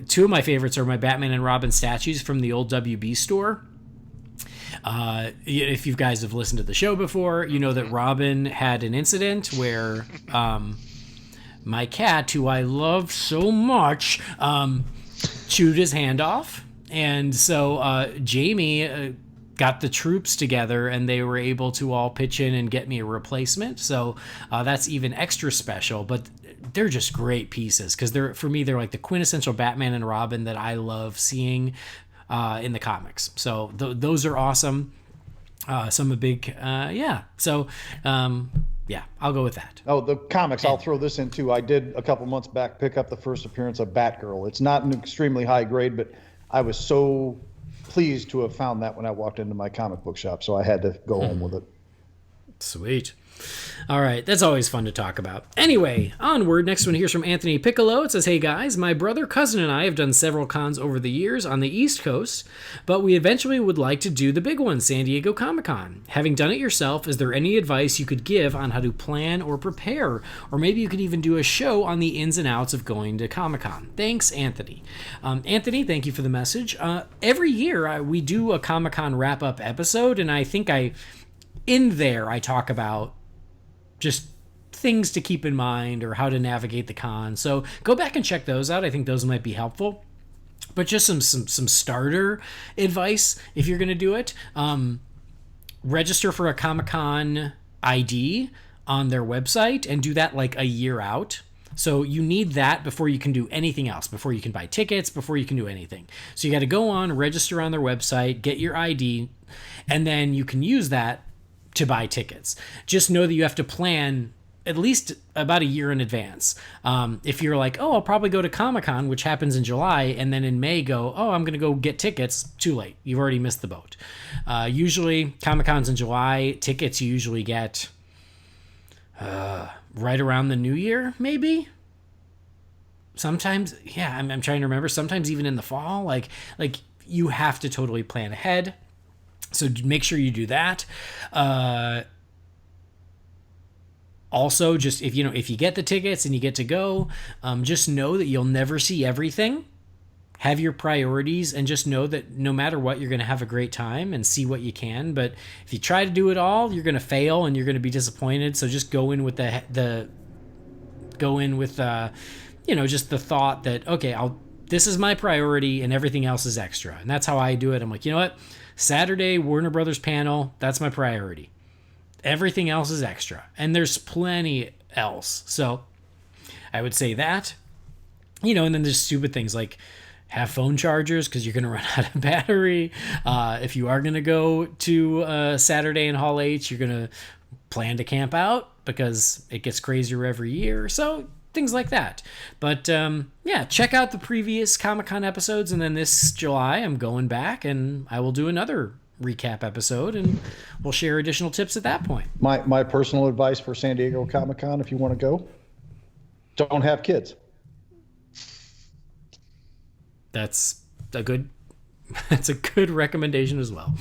Two of my favorites are my Batman and Robin statues from the old WB store. If you guys have listened to the show before, you know that Robin had an incident where my cat, who I love so much, chewed his hand off. And so Jamie got the troops together, and they were able to all pitch in and get me a replacement. So that's even extra special. But they're just great pieces because for me they're like the quintessential Batman and Robin that I love seeing in the comics. So those are awesome. So I'm a big So I'll go with that. Oh, the comics, I'll throw this in too. I did a couple months back pick up the first appearance of Batgirl. It's not an extremely high grade, but I was so pleased to have found that when I walked into my comic book shop, so I had to go home with it. Sweet. All right, that's always fun to talk about. Anyway, onward. Next one here's from Anthony Piccolo. It says, "Hey guys, my brother, cousin, and I have done several cons over the years on the East Coast, but we eventually would like to do the big one, San Diego Comic-Con. Having done it yourself, is there any advice you could give on how to plan or prepare? Or maybe you could even do a show on the ins and outs of going to Comic-Con. Thanks, Anthony." Anthony, thank you for the message. Every year we do a Comic-Con wrap-up episode, and I think in there I talk about just things to keep in mind or how to navigate the con. So go back and check those out. I think those might be helpful. But just some starter advice if you're going to do it. Register for a Comic-Con ID on their website and do that like a year out. So you need that before you can do anything else, before you can buy tickets, before you can do anything. So you got to go on, register on their website, get your ID, and then you can use that to buy tickets. Just know that you have to plan at least about a year in advance. If you're like, oh, I'll probably go to Comic-Con, which happens in July, and then in May go, oh, I'm going to go get tickets, too late. You've already missed the boat. Usually, Comic-Con's in July. Tickets you usually get right around the new year, maybe? Sometimes, yeah, I'm trying to remember. Sometimes even in the fall. Like you have to totally plan ahead. So make sure you do that. Also, just if you get the tickets and you get to go, just know that you'll never see everything. Have your priorities and just know that no matter what, you're going to have a great time and see what you can. But if you try to do it all, you're going to fail and you're going to be disappointed. So just go in with just the thought that, okay, this is my priority and everything else is extra. And that's how I do it. I'm like, you know what? Saturday, Warner Brothers panel, that's my priority. Everything else is extra. And there's plenty else. So I would say that, and then there's stupid things like have phone chargers because you're going to run out of battery. If you are going to go to Saturday in Hall H, you're going to plan to camp out because it gets crazier every year. So things like that. But check out the previous Comic-Con episodes, and then this July I'm going back and I will do another recap episode and we'll share additional tips at that point. My personal advice for San Diego Comic-Con, if you want to go, don't have kids. That's a good recommendation as well.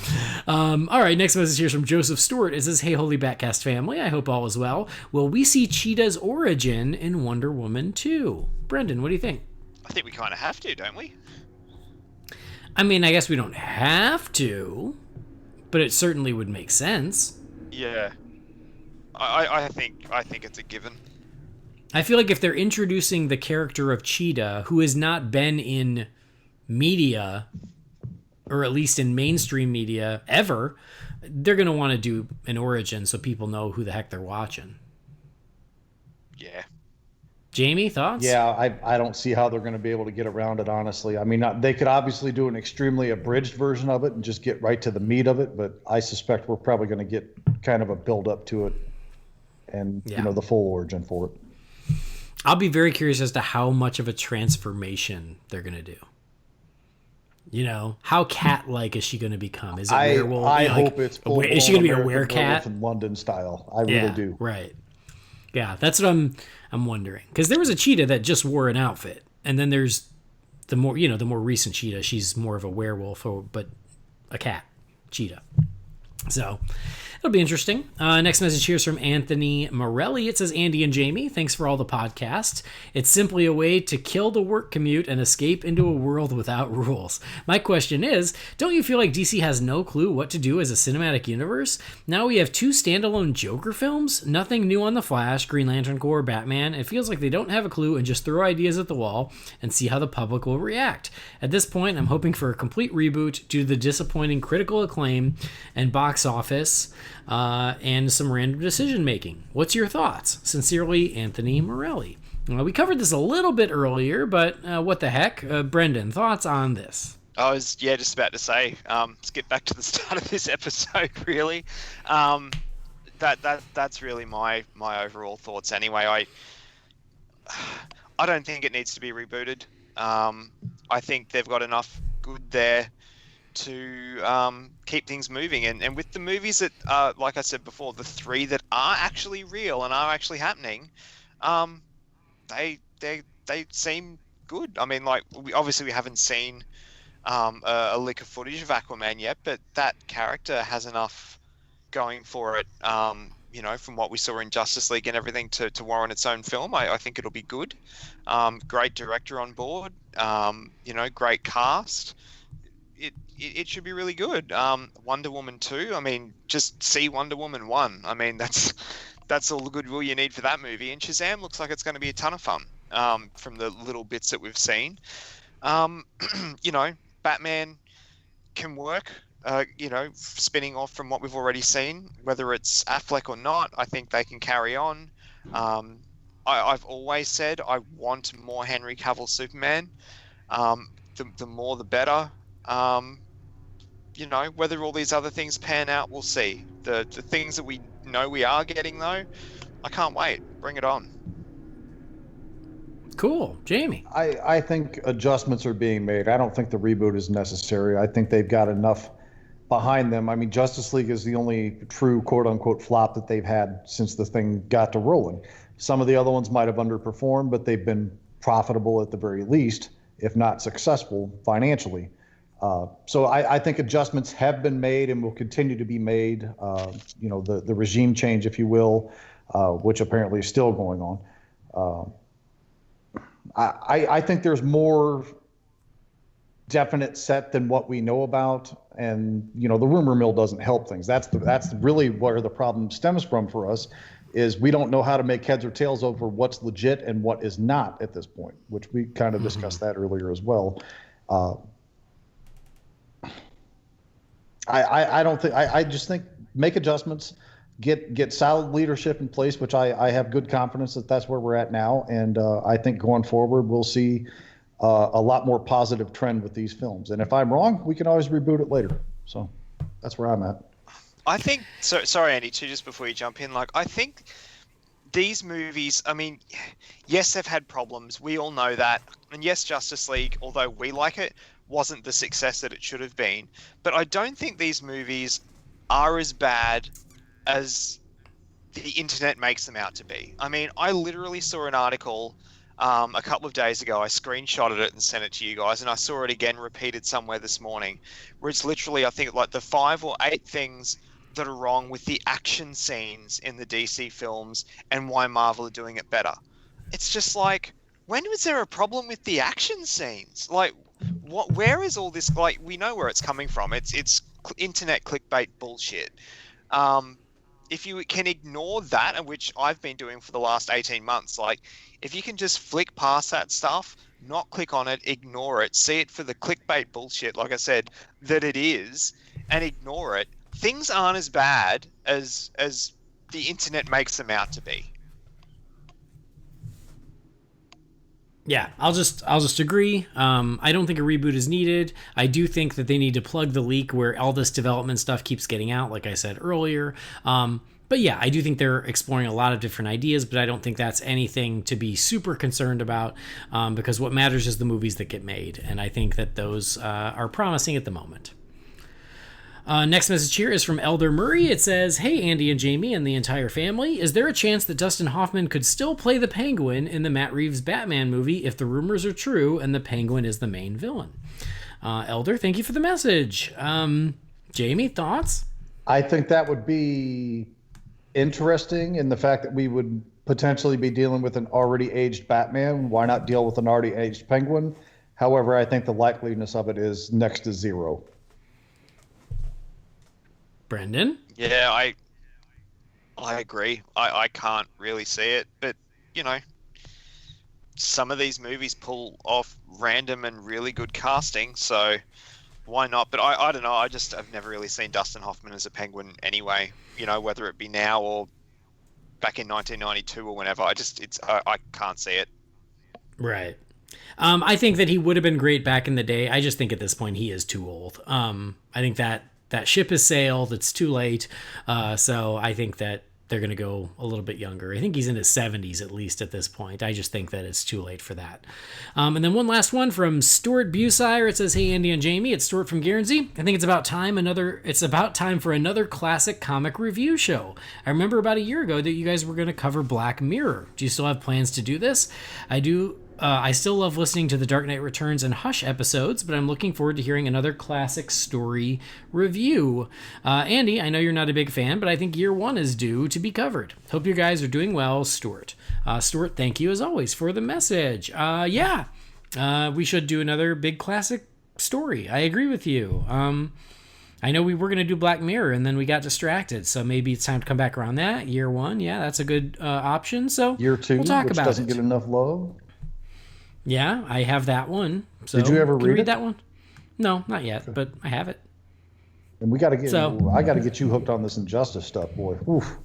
All right, next message here is from Joseph Stewart. It says, "Hey, Holy BatCast family, I hope all is well. Will we see Cheetah's origin in Wonder Woman 2? Brendan, what do you think?" I think we kind of have to, don't we? I mean, I guess we don't have to, but it certainly would make sense. Yeah. I think it's a given. I feel like if they're introducing the character of Cheetah, who has not been in media, or at least in mainstream media ever, they're going to want to do an origin so people know who the heck they're watching. Yeah. Jamie, thoughts? Yeah, I don't see how they're going to be able to get around it, honestly. I mean, they could obviously do an extremely abridged version of it and just get right to the meat of it, but I suspect we're probably going to get kind of a build up to it and, the full origin for it. I'll be very curious as to how much of a transformation they're going to do. How cat-like is she going to become? Is it werewolf? I hope it's full. Is she going to be a werecat? In London style. I really do. Right. Yeah, that's what I'm wondering. Because there was a cheetah that just wore an outfit, and then there's the more recent cheetah. She's more of a werewolf, but a cat. Cheetah. So it'll be interesting. Next message here is from Anthony Morelli. It says, Andy and Jamie, thanks for all the podcasts. It's simply a way to kill the work commute and escape into a world without rules. My question is, don't you feel like DC has no clue what to do as a cinematic universe? Now we have 2 standalone Joker films, nothing new on The Flash, Green Lantern Corps, Batman. It feels like they don't have a clue and just throw ideas at the wall and see how the public will react. At this point, I'm hoping for a complete reboot due to the disappointing critical acclaim and box office and some random decision making. What's your thoughts? Sincerely, Anthony Morelli. We covered this a little bit earlier, but what the heck? Brendan, thoughts on this? I was just about to say, let's get back to the start of this episode. Really, that's really my overall thoughts. Anyway, I don't think it needs to be rebooted. I think they've got enough good there to keep things moving, and with the movies that like I said before, the 3 that are actually real and are actually happening, they seem good. I mean, like, we haven't seen a lick of footage of Aquaman yet, but that character has enough going for it, from what we saw in Justice League and everything to warrant its own film. I think it'll be good. Great director on board, great cast. It should be really good. Wonder Woman 2, I mean, just see Wonder Woman 1. I mean, that's all the goodwill you need for that movie. And Shazam looks like it's going to be a ton of fun from the little bits that we've seen. Batman can work, spinning off from what we've already seen. Whether it's Affleck or not, I think they can carry on. I've always said I want more Henry Cavill Superman. The more the better. Whether all these other things pan out, we'll see. The things that we know we are getting, though, I can't wait. Bring it on. Cool. Jamie? I think adjustments are being made. I don't think the reboot is necessary. I think they've got enough behind them. I mean, Justice League is the only true quote-unquote flop that they've had since the thing got to rolling. Some of the other ones might have underperformed, but they've been profitable at the very least, if not successful financially. So I think adjustments have been made and will continue to be made. The regime change, if you will, which apparently is still going on. I think there's more definite set than what we know about, and the rumor mill doesn't help things. That's really where the problem stems from for us, is we don't know how to make heads or tails over what's legit and what is not at this point, which we kind of discussed that earlier as well. I just think make adjustments, get solid leadership in place, which I have good confidence that that's where we're at now. And I think going forward, we'll see a lot more positive trend with these films. And if I'm wrong, we can always reboot it later. So that's where I'm at. I think, sorry, Andy, too, just before you jump in, I think these movies, I mean, yes, they've had problems. We all know that. And yes, Justice League, although we like it, wasn't the success that it should have been. But I don't think these movies are as bad as the internet makes them out to be. I mean, I literally saw an article a couple of days ago. I screenshotted it and sent it to you guys, and I saw it again repeated somewhere this morning, where it's literally, I think, the 5 or 8 things that are wrong with the action scenes in the DC films and why Marvel are doing it better. It's just when was there a problem with the action scenes? Where is all this? We know where it's coming from. It's internet clickbait bullshit. If you can ignore that, and which I've been doing for the last 18 months, if you can just flick past that stuff, not click on it, ignore it, see it for the clickbait bullshit, like I said, that it is, and ignore it, things aren't as bad as the internet makes them out to be. Yeah, I'll just agree. I don't think a reboot is needed. I do think that they need to plug the leak where all this development stuff keeps getting out, like I said earlier. But yeah, I do think they're exploring a lot of different ideas, but I don't think that's anything to be super concerned about, because what matters is the movies that get made, and I think that those are promising at the moment. Next message here is from Elder Murray. It says, "Hey, Andy and Jamie and the entire family. Is there a chance that Dustin Hoffman could still play the Penguin in the Matt Reeves Batman movie if the rumors are true and the Penguin is the main villain?" Elder, thank you for the message. Jamie, thoughts? I think that would be interesting in the fact that we would potentially be dealing with an already aged Batman. Why not deal with an already aged Penguin? However, I think the likeliness of it is next to zero. Brendan? Yeah, I agree. I can't really see it, but you know, some of these movies pull off random and really good casting, so why not? But I don't know. I've never really seen Dustin Hoffman as a Penguin anyway. You know, whether it be now or back in 1992 or whenever. I can't see it. Right. I think that he would have been great back in the day. I just think at this point he is too old. I think that ship has sailed. It's too late. So I think that they're going to go a little bit younger. I think he's in his 70s at least at this point. I just think that it's too late for that. And then one last one from Stuart Busire. It says, "Hey, Andy and Jamie, it's Stuart from Guernsey. I think it's about time for another classic comic review show. I remember about a year ago that you guys were going to cover Black Mirror. Do you still have plans to do this? I do. I still love listening to the Dark Knight Returns and Hush episodes, but I'm looking forward to hearing another classic story review. Andy, I know you're not a big fan, but I think year one is due to be covered. Hope you guys are doing well, Stuart." Stuart, thank you as always for the message. We should do another big classic story. I agree with you. I know we were going to do Black Mirror, and then we got distracted, so maybe it's time to come back around that. Year one, yeah, that's a good option. So Year two, we'll talk which about doesn't it. get enough love. Yeah, I have that one. So Did you ever can you read it? that one? No, not yet, but I have it. And we got to get. So- I got to get you hooked on this Injustice stuff, boy. Oof.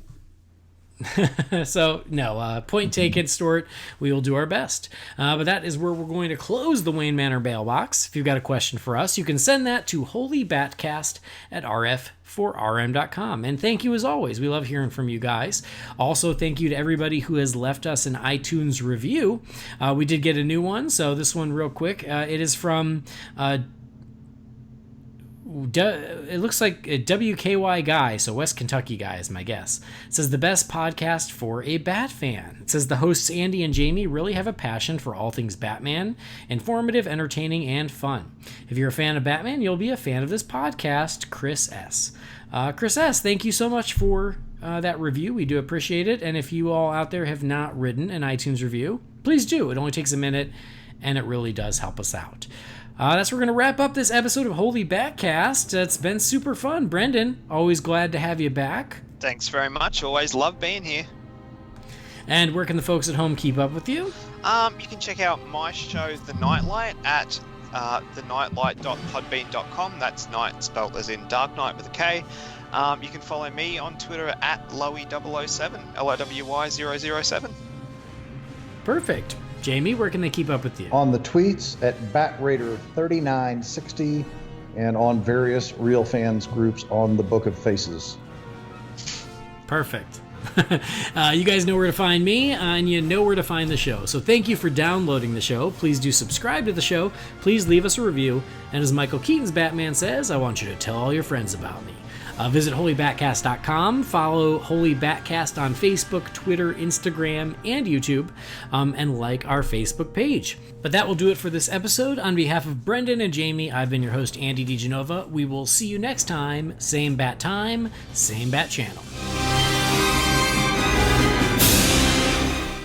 So, no, point taken, Stuart. We will do our best. But that is where we're going to close the Wayne Manor mailbox. If you've got a question for us, you can send that to Holy BatCast at rf4rm.com. And thank you as always. We love hearing from you guys. Also, thank you to everybody who has left us an iTunes review. We did get a new one, so this one real quick. It is from... it looks like a WKY guy, so West Kentucky guy is my guess. It says, "The best podcast for a Bat fan." It says, "The hosts Andy and Jamie really have a passion for all things Batman, informative, entertaining, and fun. If you're a fan of Batman, you'll be a fan of this podcast." Chris S. Chris S., thank you so much for that review. We do appreciate it. And if you all out there have not written an iTunes review, please do. It only takes a minute, and it really does help us out. That's where we're going to wrap up this episode of Holy BatCast. It's been super fun. Brendan, always glad to have you back. Thanks very much. Always love being here. And where can the folks at home keep up with you? You can check out my show, The Nightlight, at thenightlight.podbean.com. That's night spelled as in Dark Knight with a K. You can follow me on Twitter at Lowy007, LOWY007. Perfect. Jamie, where can they keep up with you? On the tweets at BatRaider3960 and on various Real Fans groups on the Book of Faces. Perfect. You guys know where to find me, and you know where to find the show. So thank you for downloading the show. Please do subscribe to the show. Please leave us a review. And as Michael Keaton's Batman says, I want you to tell all your friends about me. Visit holybatcast.com, follow Holy BatCast on Facebook, Twitter, Instagram, and YouTube, and like our Facebook page. But that will do it for this episode. On behalf of Brendan and Jamie, I've been your host, Andy DiGenova. We will see you next time. Same bat time, same bat channel.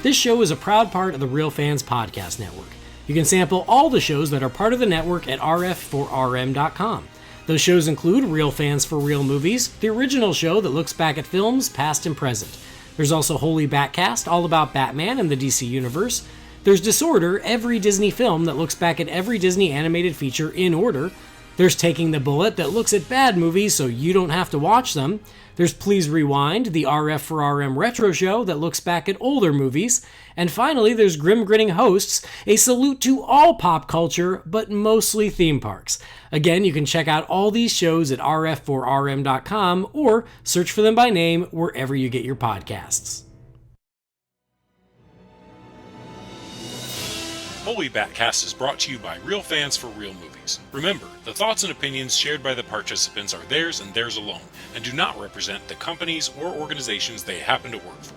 This show is a proud part of the Real Fans Podcast Network. You can sample all the shows that are part of the network at rf4rm.com. Those shows include Real Fans for Real Movies, the original show that looks back at films past and present. There's also Holy BatCast, all about Batman and the DC Universe. There's Disorder, every Disney film that looks back at every Disney animated feature in order. There's Taking the Bullet, that looks at bad movies so you don't have to watch them. There's Please Rewind, the RF for RM retro show that looks back at older movies. And finally, there's Grim Grinning Hosts, a salute to all pop culture, but mostly theme parks. Again, you can check out all these shows at rf4rm.com or search for them by name wherever you get your podcasts. Holy BatCast is brought to you by Real Fans for Real Movies. Remember, the thoughts and opinions shared by the participants are theirs and theirs alone, and do not represent the companies or organizations they happen to work for.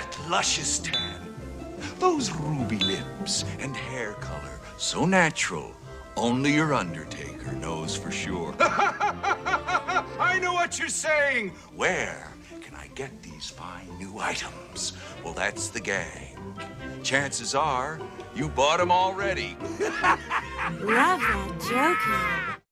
That luscious tan, those ruby lips and hair color, so natural, only your Undertaker knows for sure. I know what you're saying. Where can I get these fine new items? Well, that's the gag. Chances are you bought them already. Love that joking.